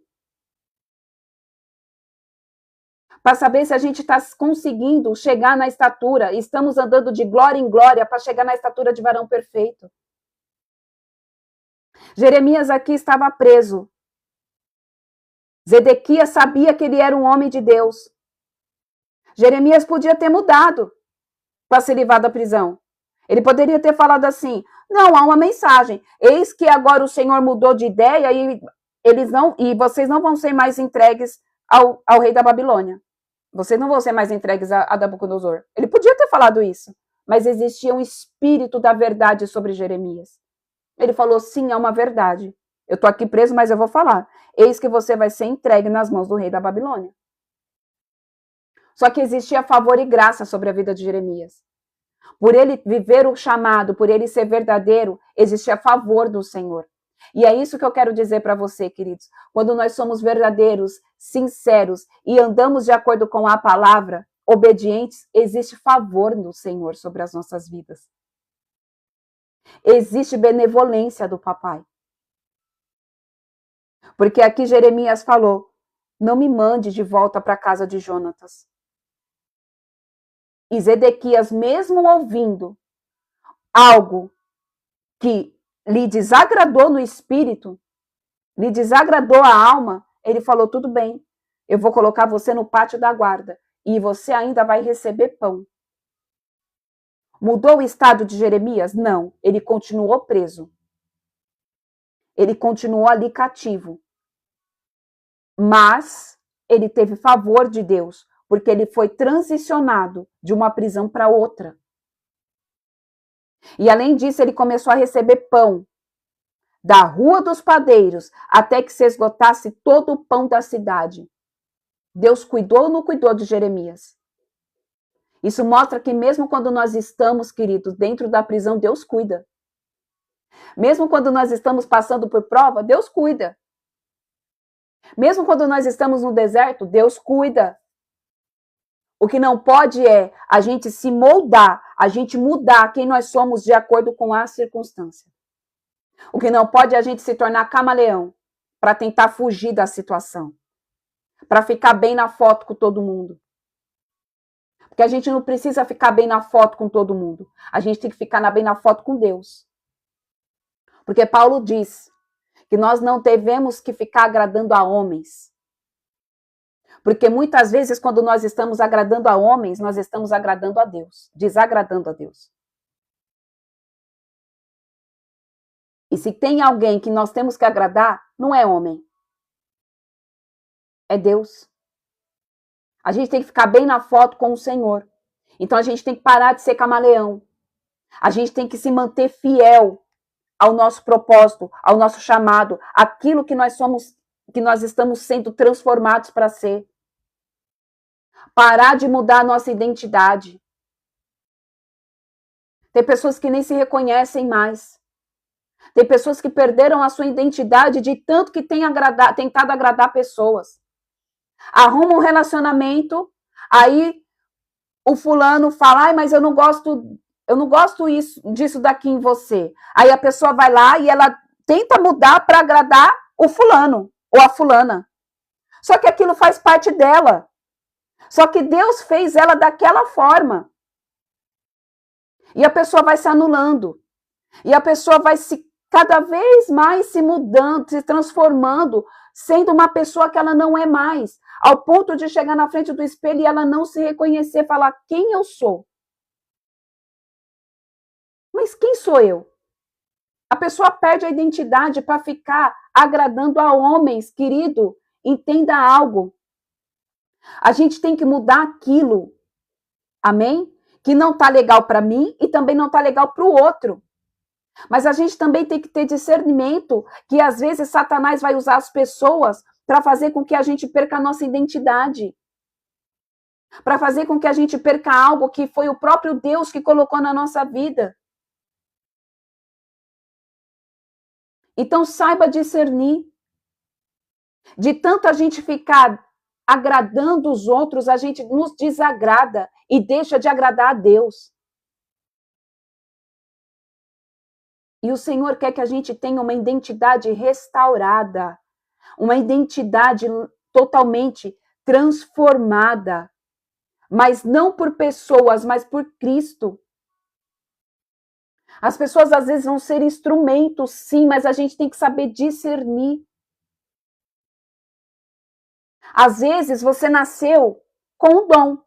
Speaker 1: Para saber se a gente está conseguindo chegar na estatura, estamos andando de glória em glória para chegar na estatura de varão perfeito. Jeremias aqui estava preso. Zedequias sabia que ele era um homem de Deus. Jeremias podia ter mudado para se livrar da prisão. Ele poderia ter falado assim: não, há uma mensagem. Eis que agora o Senhor mudou de ideia e vocês não vão ser mais entregues ao rei da Babilônia. Vocês não vão ser mais entregues a Nabucodonosor. Ele podia ter falado isso, mas existia um espírito da verdade sobre Jeremias. Ele falou: sim, é uma verdade. Eu estou aqui preso, mas eu vou falar. Eis que você vai ser entregue nas mãos do rei da Babilônia. Só que existia favor e graça sobre a vida de Jeremias. Por ele viver o chamado, por ele ser verdadeiro, existia favor do Senhor. E é isso que eu quero dizer para você, queridos. Quando nós somos verdadeiros, sinceros e andamos de acordo com a palavra, obedientes, existe favor do Senhor sobre as nossas vidas. Existe benevolência do papai. Porque aqui Jeremias falou: não me mande de volta para a casa de Jonatas. E Zedequias, mesmo ouvindo algo que lhe desagradou no espírito, lhe desagradou a alma, ele falou: tudo bem, eu vou colocar você no pátio da guarda e você ainda vai receber pão. Mudou o estado de Jeremias? Não, ele continuou preso. Ele continuou ali cativo. Mas ele teve favor de Deus, porque ele foi transicionado de uma prisão para outra. E além disso, ele começou a receber pão da Rua dos Padeiros, até que se esgotasse todo o pão da cidade. Deus cuidou ou não cuidou de Jeremias? Isso mostra que mesmo quando nós estamos, queridos, dentro da prisão, Deus cuida. Mesmo quando nós estamos passando por prova, Deus cuida. Mesmo quando nós estamos no deserto, Deus cuida. O que não pode é a gente se moldar, a gente mudar quem nós somos de acordo com a circunstância. O que não pode é a gente se tornar camaleão para tentar fugir da situação, para ficar bem na foto com todo mundo. Porque a gente não precisa ficar bem na foto com todo mundo. A gente tem que ficar bem na foto com Deus. Porque Paulo diz que nós não devemos que ficar agradando a homens. Porque muitas vezes, quando nós estamos agradando a homens, nós estamos agradando a Deus, desagradando a Deus. E se tem alguém que nós temos que agradar, não é homem. É Deus. A gente tem que ficar bem na foto com o Senhor. Então a gente tem que parar de ser camaleão. A gente tem que se manter fiel ao nosso propósito, ao nosso chamado, aquilo que nós somos, que nós estamos sendo transformados para ser. Parar de mudar a nossa identidade. Tem pessoas que nem se reconhecem mais. Tem pessoas que perderam a sua identidade de tanto que tem tentado agradar pessoas. Arruma um relacionamento, aí o fulano fala: ai, mas eu não gosto disso daqui em você. Aí a pessoa vai lá e ela tenta mudar para agradar o fulano ou a fulana. Só que aquilo faz parte dela. Só que Deus fez ela daquela forma. E a pessoa vai se anulando. E a pessoa vai cada vez mais se mudando, se transformando, sendo uma pessoa que ela não é mais. Ao ponto de chegar na frente do espelho e ela não se reconhecer, falar: quem eu sou? Mas quem sou eu? A pessoa perde a identidade para ficar agradando a homens. Querido, entenda algo. A gente tem que mudar aquilo, amém? Que não está legal para mim e também não está legal para o outro. Mas a gente também tem que ter discernimento que às vezes Satanás vai usar as pessoas para fazer com que a gente perca a nossa identidade. Para fazer com que a gente perca algo que foi o próprio Deus que colocou na nossa vida. Então saiba discernir. De tanto a gente ficar agradando os outros, a gente nos desagrada e deixa de agradar a Deus. E o Senhor quer que a gente tenha uma identidade restaurada, uma identidade totalmente transformada, mas não por pessoas, mas por Cristo. As pessoas às vezes vão ser instrumentos, sim, mas a gente tem que saber discernir. Às vezes você nasceu com o dom,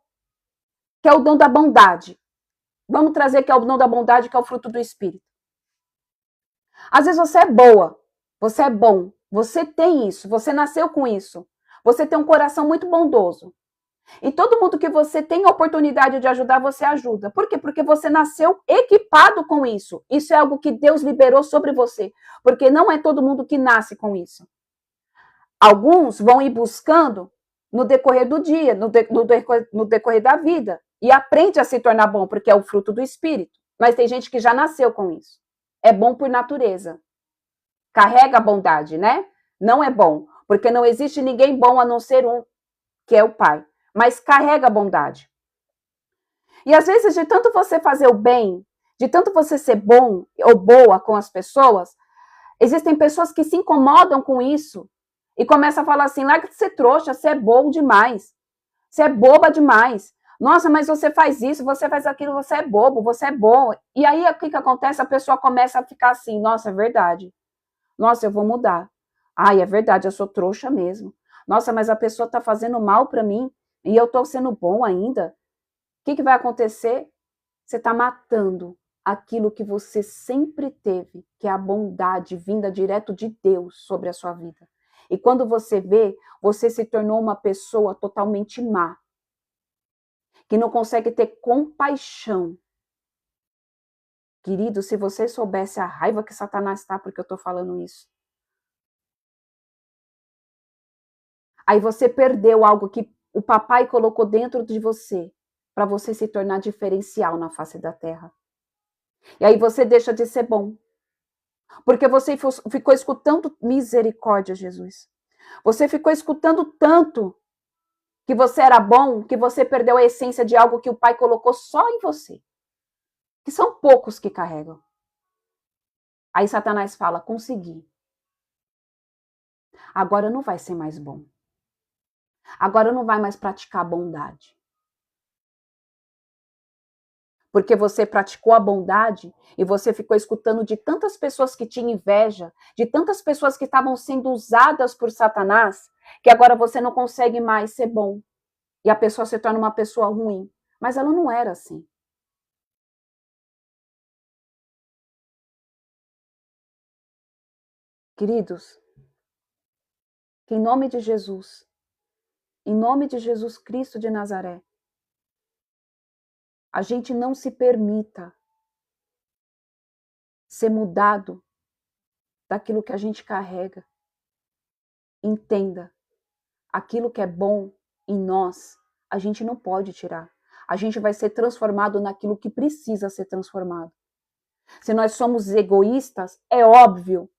Speaker 1: que é o dom da bondade. Vamos trazer que é o dom da bondade, que é o fruto do Espírito. Às vezes você é boa, você é bom, você tem isso, você nasceu com isso. Você tem um coração muito bondoso. E todo mundo que você tem a oportunidade de ajudar, você ajuda. Por quê? Porque você nasceu equipado com isso. Isso é algo que Deus liberou sobre você. Porque não é todo mundo que nasce com isso. Alguns vão ir buscando no decorrer do dia, no decorrer da vida. E aprende a se tornar bom, porque é o fruto do Espírito. Mas tem gente que já nasceu com isso. É bom por natureza. Carrega a bondade, né? Não é bom. Porque não existe ninguém bom a não ser um, que é o Pai. Mas carrega a bondade. E às vezes, de tanto você fazer o bem, de tanto você ser bom ou boa com as pessoas, existem pessoas que se incomodam com isso e começam a falar assim: larga de ser trouxa, você é bom demais, você é boba demais. Nossa, mas você faz isso, você faz aquilo, você é bobo, você é bom. E aí o que acontece? A pessoa começa a ficar assim: nossa, é verdade. Nossa, eu vou mudar. Ai, é verdade, eu sou trouxa mesmo. Nossa, mas a pessoa está fazendo mal para mim e eu estou sendo bom ainda. O que vai acontecer? Você está matando aquilo que você sempre teve, que é a bondade vinda direto de Deus sobre a sua vida. E quando você vê, você se tornou uma pessoa totalmente má, que não consegue ter compaixão. Querido, se você soubesse a raiva que Satanás está porque eu estou falando isso. Aí você perdeu algo que o papai colocou dentro de você, para você se tornar diferencial na face da terra. E aí você deixa de ser bom. Porque você ficou escutando misericórdia, Jesus. Você ficou escutando tanto que você era bom, que você perdeu a essência de algo que o Pai colocou só em você. Que são poucos que carregam. Aí Satanás fala: consegui. Agora não vai ser mais bom. Agora não vai mais praticar a bondade. Porque você praticou a bondade e você ficou escutando de tantas pessoas que tinham inveja, de tantas pessoas que estavam sendo usadas por Satanás, que agora você não consegue mais ser bom. E a pessoa se torna uma pessoa ruim. Mas ela não era assim. Queridos, que em nome de Jesus Cristo de Nazaré, a gente não se permita ser mudado daquilo que a gente carrega. Entenda, aquilo que é bom em nós, a gente não pode tirar. A gente vai ser transformado naquilo que precisa ser transformado. Se nós somos egoístas, é óbvio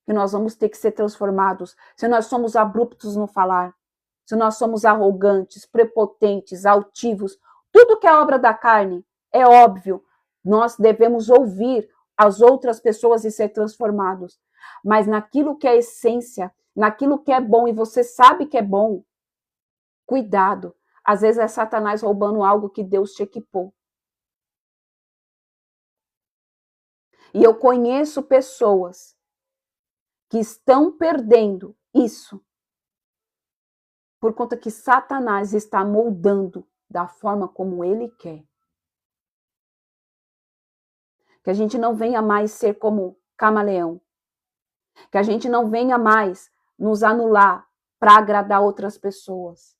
Speaker 1: que nós vamos ter que ser transformados. Se nós somos abruptos no falar, se nós somos arrogantes, prepotentes, altivos, tudo que é obra da carne, é óbvio, nós devemos ouvir as outras pessoas e ser transformados. Mas naquilo que é essência, naquilo que é bom e você sabe que é bom, cuidado. Às vezes é Satanás roubando algo que Deus te equipou. E eu conheço pessoas que estão perdendo isso por conta que Satanás está moldando da forma como ele quer. Que a gente não venha mais ser como camaleão. Que a gente não venha mais nos anular para agradar outras pessoas.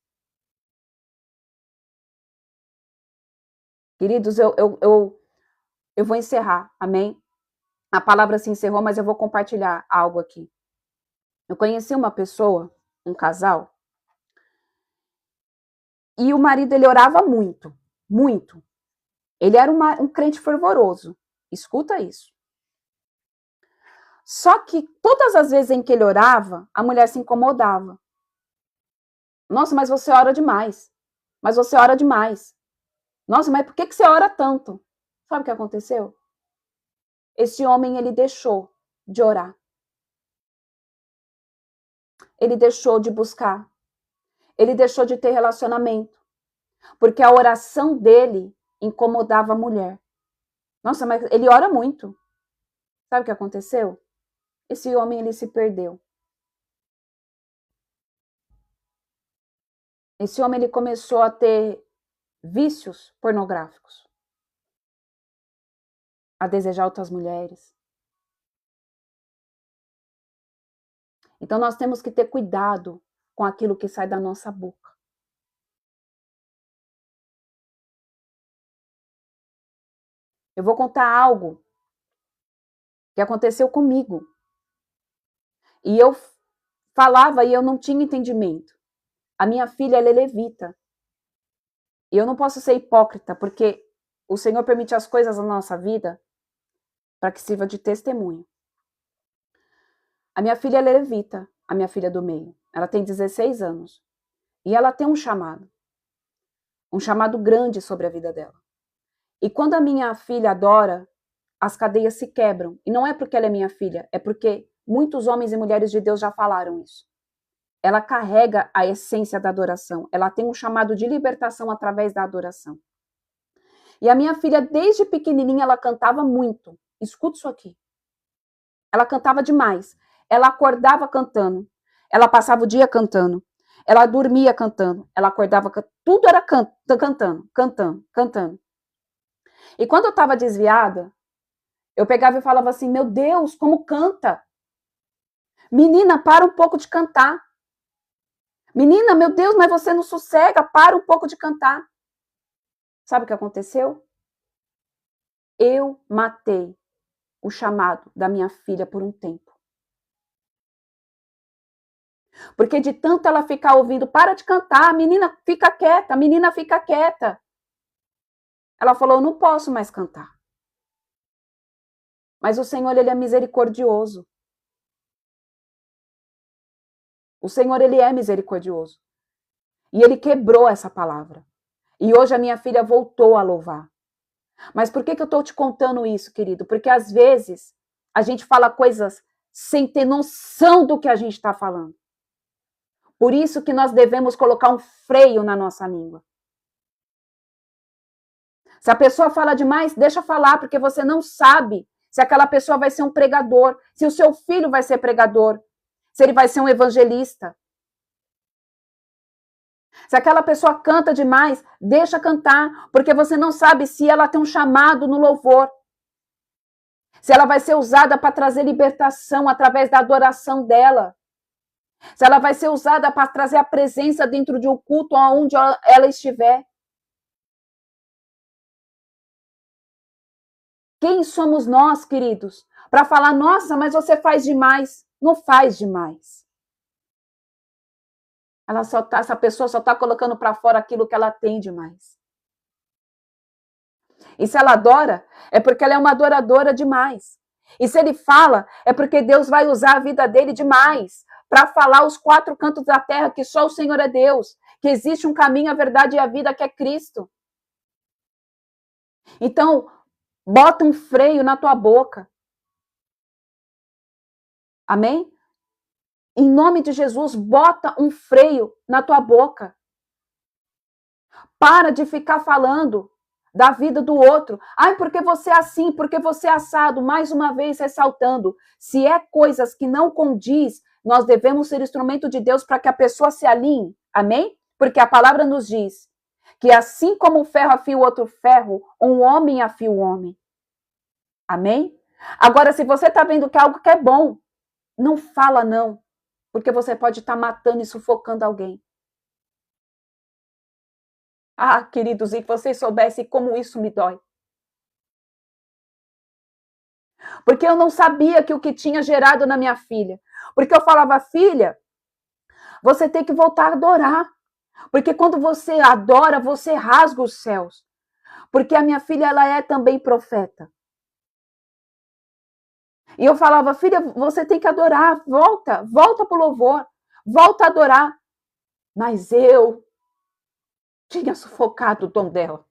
Speaker 1: Queridos, eu vou encerrar, amém? A palavra se encerrou, mas eu vou compartilhar algo aqui. Eu conheci uma pessoa, um casal, e o marido, ele orava muito, muito. Ele era um crente fervoroso. Escuta isso. Só que todas as vezes em que ele orava, a mulher se incomodava. Nossa, mas você ora demais. Mas você ora demais. Nossa, mas por que você ora tanto? Sabe o que aconteceu? Esse homem, ele deixou de orar. Ele deixou de buscar. Ele deixou de ter relacionamento. Porque a oração dele incomodava a mulher. Nossa, mas ele ora muito. Sabe o que aconteceu? Esse homem, ele se perdeu. Esse homem, ele começou a ter vícios pornográficos. A desejar outras mulheres. Então, nós temos que ter cuidado com aquilo que sai da nossa boca. Eu vou contar algo que aconteceu comigo. E eu falava e eu não tinha entendimento. A minha filha, ela é levita. E eu não posso ser hipócrita, porque o Senhor permite as coisas na nossa vida para que sirva de testemunho. A minha filha, ela é levita, a minha filha do meio. Ela tem 16 anos. E ela tem um chamado grande sobre a vida dela. E quando a minha filha adora, as cadeias se quebram. E não é porque ela é minha filha, é porque muitos homens e mulheres de Deus já falaram isso. Ela carrega a essência da adoração. Ela tem um chamado de libertação através da adoração. E a minha filha, desde pequenininha, ela cantava muito. Escuta isso aqui. Ela cantava demais. Ela acordava cantando. Ela passava o dia cantando. Ela dormia cantando. Ela acordava cantando. Tudo era cantando. E quando eu estava desviada, eu pegava e falava assim, meu Deus, como canta? Menina, para um pouco de cantar. Menina, meu Deus, mas você não sossega, para um pouco de cantar. Sabe o que aconteceu? Eu matei o chamado da minha filha por um tempo. Porque de tanto ela ficar ouvindo, para de cantar, menina fica quieta, menina fica quieta. Ela falou, eu não posso mais cantar. Mas o Senhor, ele é misericordioso. O Senhor, ele é misericordioso. E ele quebrou essa palavra. E hoje a minha filha voltou a louvar. Mas por que eu estou te contando isso, querido? Porque às vezes a gente fala coisas sem ter noção do que a gente está falando. Por isso que nós devemos colocar um freio na nossa língua. Se a pessoa fala demais, deixa falar, porque você não sabe se aquela pessoa vai ser um pregador, se o seu filho vai ser pregador, se ele vai ser um evangelista. Se aquela pessoa canta demais, deixa cantar, porque você não sabe se ela tem um chamado no louvor. Se ela vai ser usada para trazer libertação através da adoração dela. Se ela vai ser usada para trazer a presença dentro de um culto aonde ela estiver. Quem somos nós, queridos, para falar, nossa, mas você faz demais. Não faz demais. Essa pessoa só está colocando para fora aquilo que ela tem demais. E se ela adora, é porque ela é uma adoradora demais. E se ele fala, é porque Deus vai usar a vida dele demais para falar os 4 cantos da terra que só o Senhor é Deus, que existe um caminho, a verdade e a vida que é Cristo. Então, bota um freio na tua boca. Amém? Em nome de Jesus, bota um freio na tua boca. Para de ficar falando da vida do outro. Ai, porque você é assim, porque você é assado. Mais uma vez ressaltando, se é coisas que não condiz, nós devemos ser instrumento de Deus para que a pessoa se alinhe. Amém? Porque a palavra nos diz que assim como o ferro afia o outro ferro, um homem afia o homem. Amém? Agora, se você está vendo que é algo que é bom, não fala não, porque você pode estar matando e sufocando alguém. Ah, queridos, e vocês soubessem como isso me dói. Porque eu não sabia que o que tinha gerado na minha filha. Porque eu falava, filha, você tem que voltar a adorar. Porque quando você adora, você rasga os céus. Porque a minha filha, ela é também profeta. E eu falava, filha, você tem que adorar, volta para o louvor, volta a adorar. Mas eu tinha sufocado o dom dela.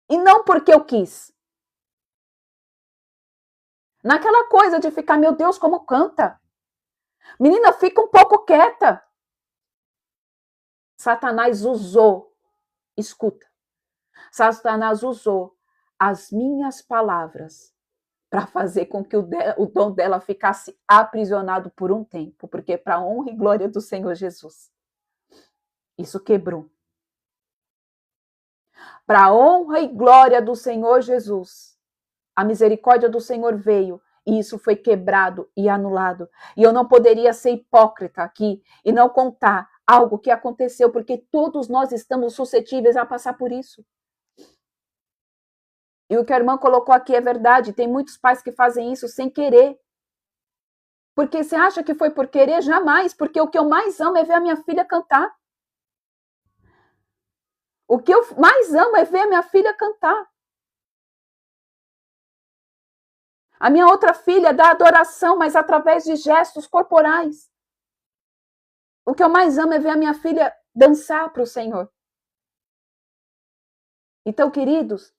Speaker 1: E não porque eu quis. Naquela coisa de ficar, meu Deus, como canta. Menina, fica um pouco quieta. Satanás usou, escuta, Satanás usou as minhas palavras para fazer com que o dom dela ficasse aprisionado por um tempo, porque para a honra e glória do Senhor Jesus. Isso quebrou. Para a honra e glória do Senhor Jesus, a misericórdia do Senhor veio e isso foi quebrado e anulado. E eu não poderia ser hipócrita aqui e não contar algo que aconteceu, porque todos nós estamos suscetíveis a passar por isso. E o que a irmã colocou aqui é verdade. Tem muitos pais que fazem isso sem querer. Porque você acha que foi por querer? Jamais. Porque o que eu mais amo é ver a minha filha cantar. O que eu mais amo é ver a minha filha cantar. A minha outra filha dá adoração, mas através de gestos corporais. O que eu mais amo é ver a minha filha dançar para o Senhor. Então, queridos,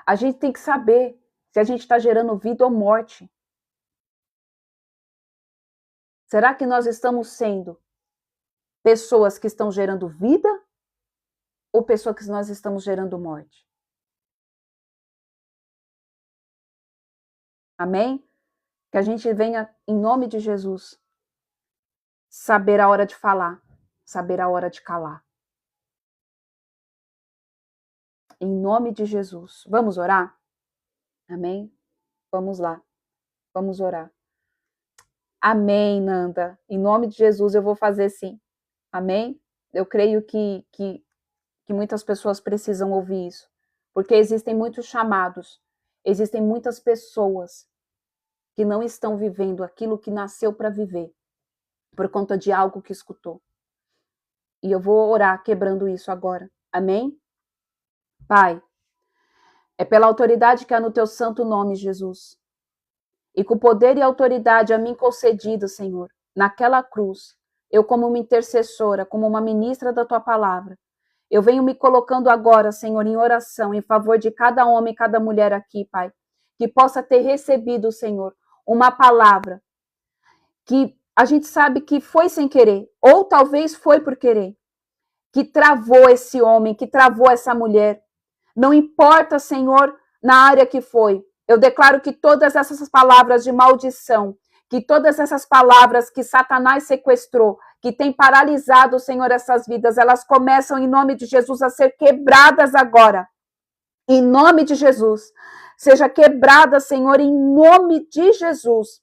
Speaker 1: a gente tem que saber se a gente está gerando vida ou morte. Será que nós estamos sendo pessoas que estão gerando vida ou pessoas que nós estamos gerando morte? Amém? Que a gente venha, em nome de Jesus, saber a hora de falar, saber a hora de calar. Em nome de Jesus. Vamos orar? Amém? Vamos lá. Vamos orar. Amém, Nanda. Em nome de Jesus eu vou fazer sim. Amém? Eu creio que muitas pessoas precisam ouvir isso. Porque existem muitos chamados. Existem muitas pessoas que não estão vivendo aquilo que nasceu para viver. Por conta de algo que escutou. E eu vou orar quebrando isso agora. Amém? Pai, é pela autoridade que há no teu santo nome, Jesus. E com o poder e autoridade a mim concedido, Senhor, naquela cruz, eu como uma intercessora, como uma ministra da tua palavra, eu venho me colocando agora, Senhor, em oração, em favor de cada homem e cada mulher aqui, Pai, que possa ter recebido, Senhor, uma palavra que a gente sabe que foi sem querer, ou talvez foi por querer, que travou esse homem, que travou essa mulher. Não importa, Senhor, na área que foi. Eu declaro que todas essas palavras de maldição, que todas essas palavras que Satanás sequestrou, que tem paralisado, Senhor, essas vidas, elas começam, em nome de Jesus, a ser quebradas agora. Em nome de Jesus. Seja quebrada, Senhor, em nome de Jesus.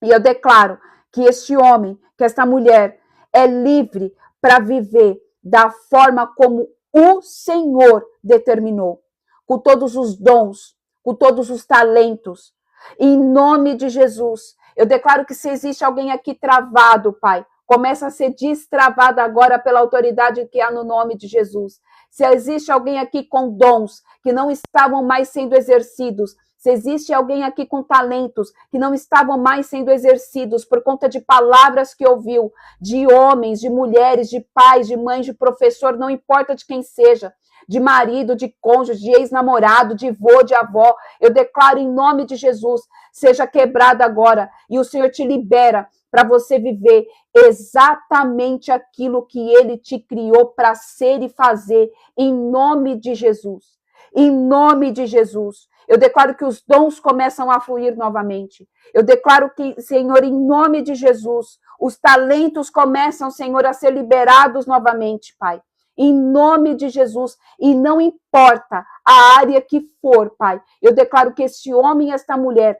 Speaker 1: E eu declaro que este homem, que esta mulher é livre para viver da forma como o Senhor determinou, com todos os dons, com todos os talentos. Em nome de Jesus, eu declaro que se existe alguém aqui travado, Pai, começa a ser destravado agora pela autoridade que há no nome de Jesus. Se existe alguém aqui com dons que não estavam mais sendo exercidos, se existe alguém aqui com talentos que não estavam mais sendo exercidos por conta de palavras que ouviu, de homens, de mulheres, de pais, de mães, de professor, não importa de quem seja, de marido, de cônjuge, de ex-namorado, de vô, de avó, eu declaro em nome de Jesus, seja quebrado agora e o Senhor te libera para você viver exatamente aquilo que Ele te criou para ser e fazer, em nome de Jesus. Em nome de Jesus. Eu declaro que os dons começam a fluir novamente. Eu declaro que, Senhor, em nome de Jesus, os talentos começam, Senhor, a ser liberados novamente, Pai. Em nome de Jesus. E não importa a área que for, Pai. Eu declaro que este homem e esta mulher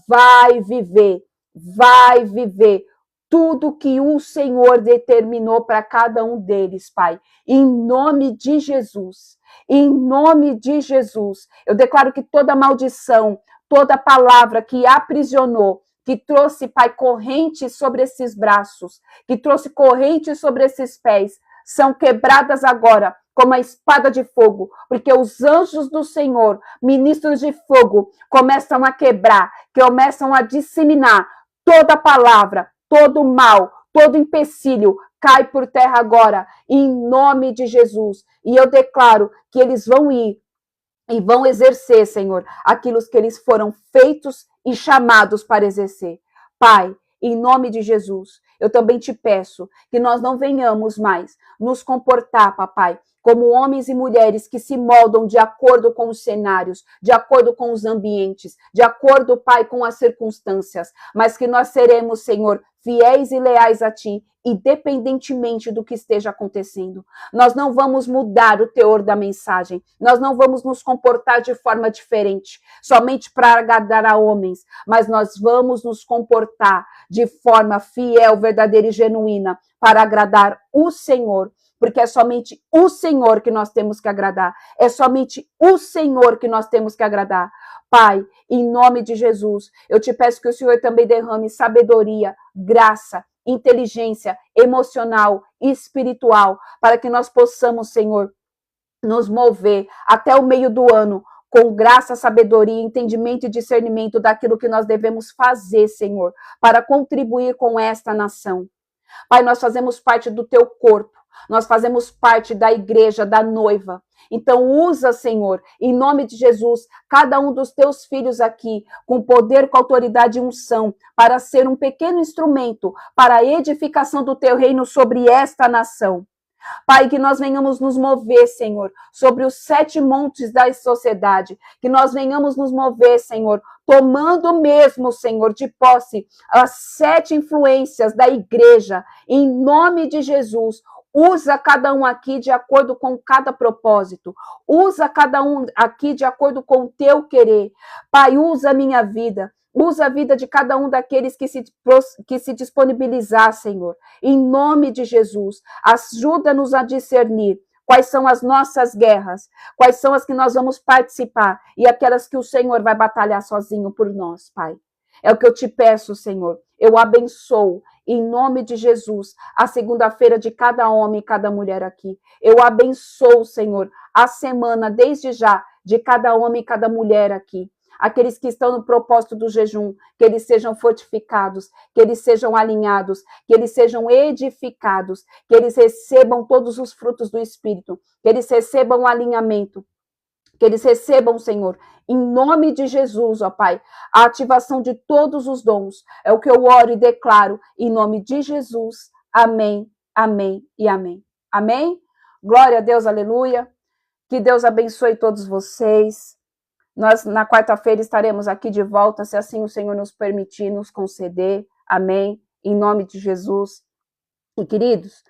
Speaker 1: vai viver tudo que o Senhor determinou para cada um deles, Pai. Em nome de Jesus. Em nome de Jesus, eu declaro que toda maldição, toda palavra que aprisionou, que trouxe, Pai, correntes sobre esses braços, que trouxe correntes sobre esses pés, são quebradas agora como a espada de fogo, porque os anjos do Senhor, ministros de fogo, começam a quebrar, começam a disseminar toda palavra, todo mal, todo empecilho, cai por terra agora, em nome de Jesus. E eu declaro que eles vão ir e vão exercer, Senhor, aquilo que eles foram feitos e chamados para exercer. Pai, em nome de Jesus, eu também te peço que nós não venhamos mais nos comportar, papai, como homens e mulheres que se moldam de acordo com os cenários, de acordo com os ambientes, de acordo, Pai, com as circunstâncias, mas que nós seremos, Senhor, fiéis e leais a Ti, independentemente do que esteja acontecendo. Nós não vamos mudar o teor da mensagem, nós não vamos nos comportar de forma diferente, somente para agradar a homens, mas nós vamos nos comportar de forma fiel, verdadeira e genuína para agradar o Senhor, porque é somente o Senhor que nós temos que agradar, é somente o Senhor que nós temos que agradar. Pai, em nome de Jesus, eu te peço que o Senhor também derrame sabedoria, graça, inteligência emocional e espiritual, para que nós possamos, Senhor, nos mover até o meio do ano com graça, sabedoria, entendimento e discernimento daquilo que nós devemos fazer, Senhor, para contribuir com esta nação. Pai, nós fazemos parte do teu corpo, nós fazemos parte da igreja, da noiva. Então usa, Senhor, em nome de Jesus, cada um dos teus filhos aqui, com poder, com autoridade e unção, para ser um pequeno instrumento para a edificação do teu reino sobre esta nação. Pai, que nós venhamos nos mover, Senhor, sobre os 7 montes da sociedade, que nós venhamos nos mover, Senhor, tomando mesmo, Senhor, de posse as 7 influências da igreja, em nome de Jesus. Usa cada um aqui de acordo com cada propósito. Usa cada um aqui de acordo com o teu querer. Pai, usa a minha vida. Usa a vida de cada um daqueles que se disponibilizar, Senhor. Em nome de Jesus, ajuda-nos a discernir quais são as nossas guerras, quais são as que nós vamos participar e aquelas que o Senhor vai batalhar sozinho por nós, Pai. É o que eu te peço, Senhor. Eu abençoo, em nome de Jesus, a segunda-feira de cada homem e cada mulher aqui. Eu abençoo, Senhor, a semana, desde já, de cada homem e cada mulher aqui. Aqueles que estão no propósito do jejum, que eles sejam fortificados, que eles sejam alinhados, que eles sejam edificados, que eles recebam todos os frutos do Espírito, que eles recebam o alinhamento, que eles recebam, Senhor, em nome de Jesus, ó Pai, a ativação de todos os dons. É o que eu oro e declaro, em nome de Jesus. Amém, amém e amém. Amém? Glória a Deus, aleluia. Que Deus abençoe todos vocês. Nós, na quarta-feira, estaremos aqui de volta, se assim o Senhor nos permitir, nos conceder. Amém? Em nome de Jesus. E, queridos,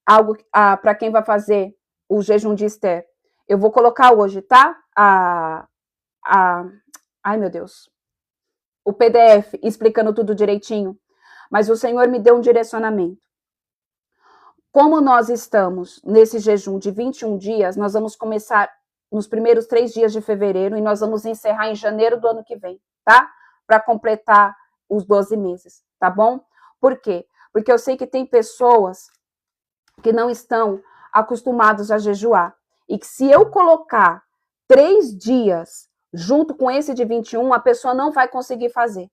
Speaker 1: algo para quem vai fazer o jejum de Esther, eu vou colocar hoje, tá? Ai, meu Deus. O PDF explicando tudo direitinho. Mas o Senhor me deu um direcionamento. Como nós estamos nesse jejum de 21 dias, nós vamos começar nos primeiros 3 dias de fevereiro e nós vamos encerrar em janeiro do ano que vem, tá? Para completar os 12 meses, tá bom? Por quê? Porque eu sei que tem pessoas que não estão acostumados a jejuar. E que se eu colocar 3 dias junto com esse de 21, a pessoa não vai conseguir fazer.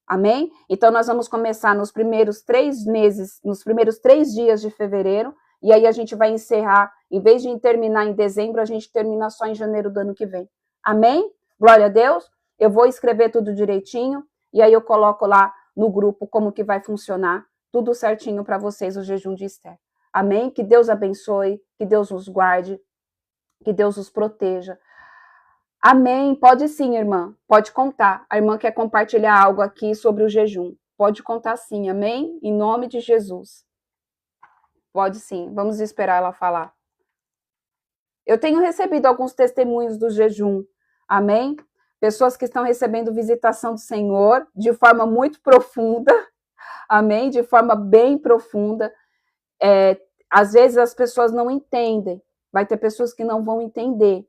Speaker 1: Amém? Então, nós vamos começar nos primeiros 3 meses, nos primeiros 3 dias de fevereiro, e aí a gente vai encerrar, em vez de terminar em dezembro, a gente termina só em janeiro do ano que vem. Amém? Glória a Deus. Eu vou escrever tudo direitinho, e aí eu coloco lá no grupo como que vai funcionar, tudo certinho para vocês, o jejum de Esther. Amém? Que Deus abençoe, que Deus os guarde, que Deus os proteja. Amém. Pode sim, irmã. Pode contar. A irmã quer compartilhar algo aqui sobre o jejum. Pode contar sim. Amém? Em nome de Jesus. Pode sim. Vamos esperar ela falar. Eu tenho recebido alguns testemunhos do jejum. Amém? Pessoas que estão recebendo visitação do Senhor de forma muito profunda. Amém? De forma bem profunda. Às vezes as pessoas não entendem. Vai ter pessoas que não vão entender.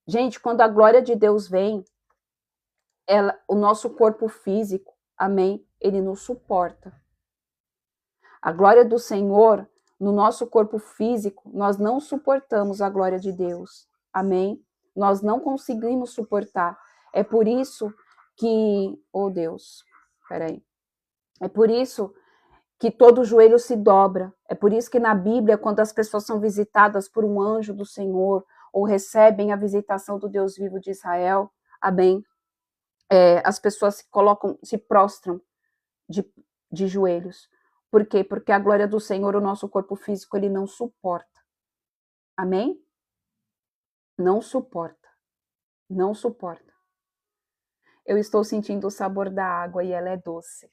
Speaker 1: Gente, quando a glória de Deus vem, o nosso corpo físico, amém, ele nos suporta. A glória do Senhor, no nosso corpo físico, nós não suportamos a glória de Deus, amém? Nós não conseguimos suportar. É por isso que, oh Deus, peraí. É por isso que todo joelho se dobra. É por isso que na Bíblia, quando as pessoas são visitadas por um anjo do Senhor, ou recebem a visitação do Deus vivo de Israel, amém? As pessoas se colocam, se prostram de joelhos. Por quê? Porque a glória do Senhor, o nosso corpo físico, ele não suporta. Amém? Não suporta. Não suporta. Eu estou sentindo o sabor da água e ela é doce.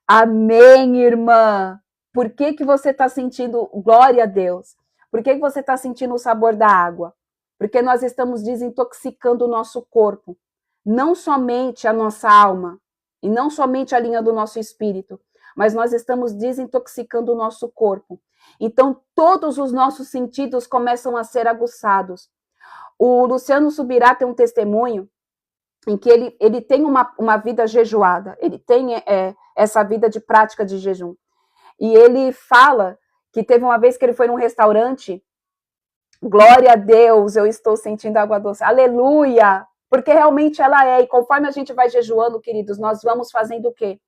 Speaker 1: Amém, irmã? Por que você está sentindo, glória a Deus? Por que você está sentindo o sabor da água? Porque nós estamos desintoxicando o nosso corpo. Não somente a nossa alma, e não somente a linha do nosso espírito, mas nós estamos desintoxicando o nosso corpo. Então, todos os nossos sentidos começam a ser aguçados. O Luciano Subirá tem um testemunho em que ele tem uma vida jejuada, ele tem essa vida de prática de jejum. E ele fala que teve uma vez que ele foi num restaurante, glória a Deus, eu estou sentindo água doce, aleluia, porque realmente ela é, e conforme a gente vai jejuando, queridos, nós vamos fazendo o quê?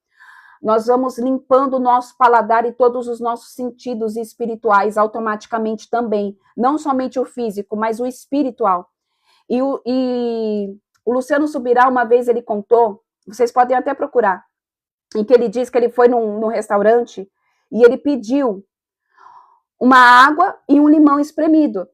Speaker 1: Nós vamos limpando o nosso paladar e todos os nossos sentidos espirituais automaticamente também, não somente o físico, mas o espiritual. E o Luciano Subirá, uma vez ele contou, vocês podem até procurar, em que ele diz que ele foi num restaurante e ele pediu uma água e um limão espremido.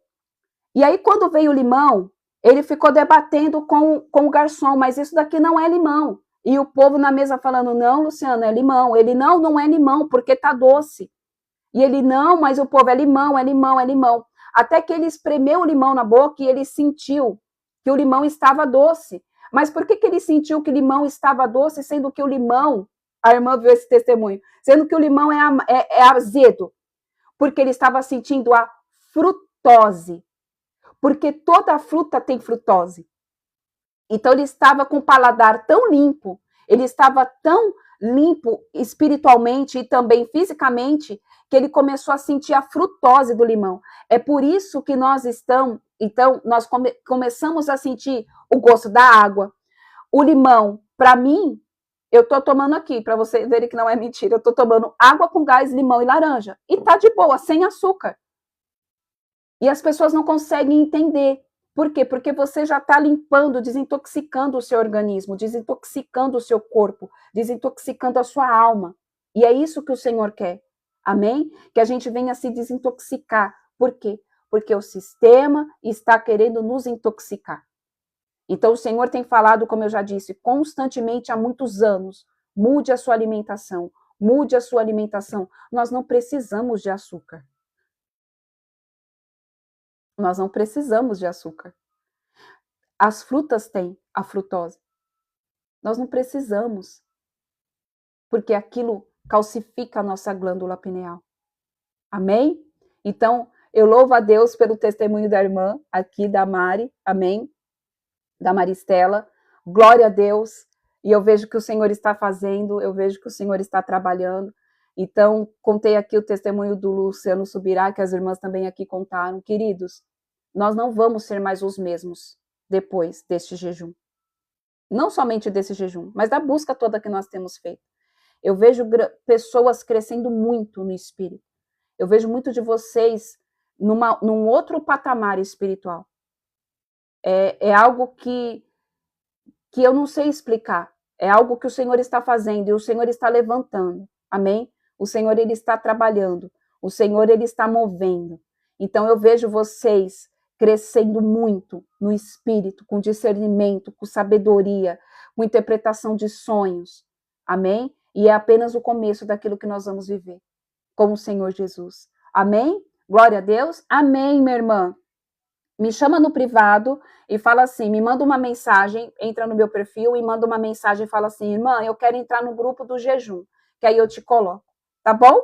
Speaker 1: E aí, quando veio o limão, ele ficou debatendo com o garçom, mas isso daqui não é limão. E o povo na mesa falando, não, Luciano, é limão. Ele, não é limão, porque tá doce. E ele, não, mas o povo é limão, é limão, é limão. Até que ele espremeu o limão na boca e ele sentiu que o limão estava doce. Mas por que ele sentiu que o limão estava doce, sendo que o limão, a irmã viu esse testemunho, sendo que o limão é azedo? Porque ele estava sentindo a frutose. Porque toda fruta tem frutose. Então ele estava com o paladar tão limpo, ele estava tão limpo espiritualmente e também fisicamente, que ele começou a sentir a frutose do limão. É por isso que nós nós começamos a sentir o gosto da água. O limão, para mim, eu tô tomando aqui, para vocês verem que não é mentira, eu tô tomando água com gás, limão e laranja. E tá de boa, sem açúcar. E as pessoas não conseguem entender. Por quê? Porque você já está limpando, desintoxicando o seu organismo, desintoxicando o seu corpo, desintoxicando a sua alma. E é isso que o Senhor quer. Amém? Que a gente venha se desintoxicar. Por quê? Porque o sistema está querendo nos intoxicar. Então o Senhor tem falado, como eu já disse, constantemente há muitos anos. Mude a sua alimentação. Mude a sua alimentação. Nós não precisamos de açúcar. Nós não precisamos de açúcar. As frutas têm a frutose. Nós não precisamos, porque aquilo calcifica a nossa glândula pineal. Amém? Então, eu louvo a Deus pelo testemunho da irmã aqui, da Mari, amém? Da Maristela. Glória a Deus. E eu vejo que o Senhor está fazendo, eu vejo que o Senhor está trabalhando. Então, contei aqui o testemunho do Luciano Subirá, que as irmãs também aqui contaram. Queridos, nós não vamos ser mais os mesmos depois deste jejum. Não somente desse jejum, mas da busca toda que nós temos feito. Eu vejo pessoas crescendo muito no espírito. Eu vejo muito de vocês num outro patamar espiritual. É algo que eu não sei explicar. É algo que o Senhor está fazendo e o Senhor está levantando. Amém? O Senhor, ele está trabalhando. O Senhor, ele está movendo. Então, eu vejo vocês crescendo muito no espírito, com discernimento, com sabedoria, com interpretação de sonhos. Amém? E é apenas o começo daquilo que nós vamos viver com o Senhor Jesus. Amém? Glória a Deus. Amém, minha irmã. Me chama no privado e fala assim, me manda uma mensagem, entra no meu perfil e manda uma mensagem e fala assim, irmã, eu quero entrar no grupo do jejum, que aí eu te coloco, tá bom?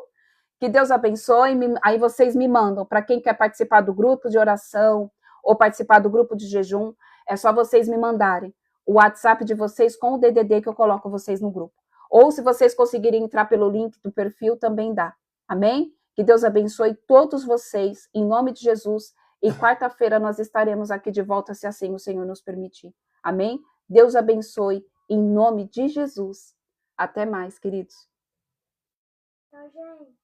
Speaker 1: Que Deus abençoe, aí vocês me mandam, para quem quer participar do grupo de oração ou participar do grupo de jejum, é só vocês me mandarem o WhatsApp de vocês com o DDD que eu coloco vocês no grupo. Ou se vocês conseguirem entrar pelo link do perfil, também dá. Amém? Que Deus abençoe todos vocês, em nome de Jesus. E quarta-feira nós estaremos aqui de volta, se assim o Senhor nos permitir. Amém? Deus abençoe, em nome de Jesus. Até mais, queridos.
Speaker 2: Tchau, gente.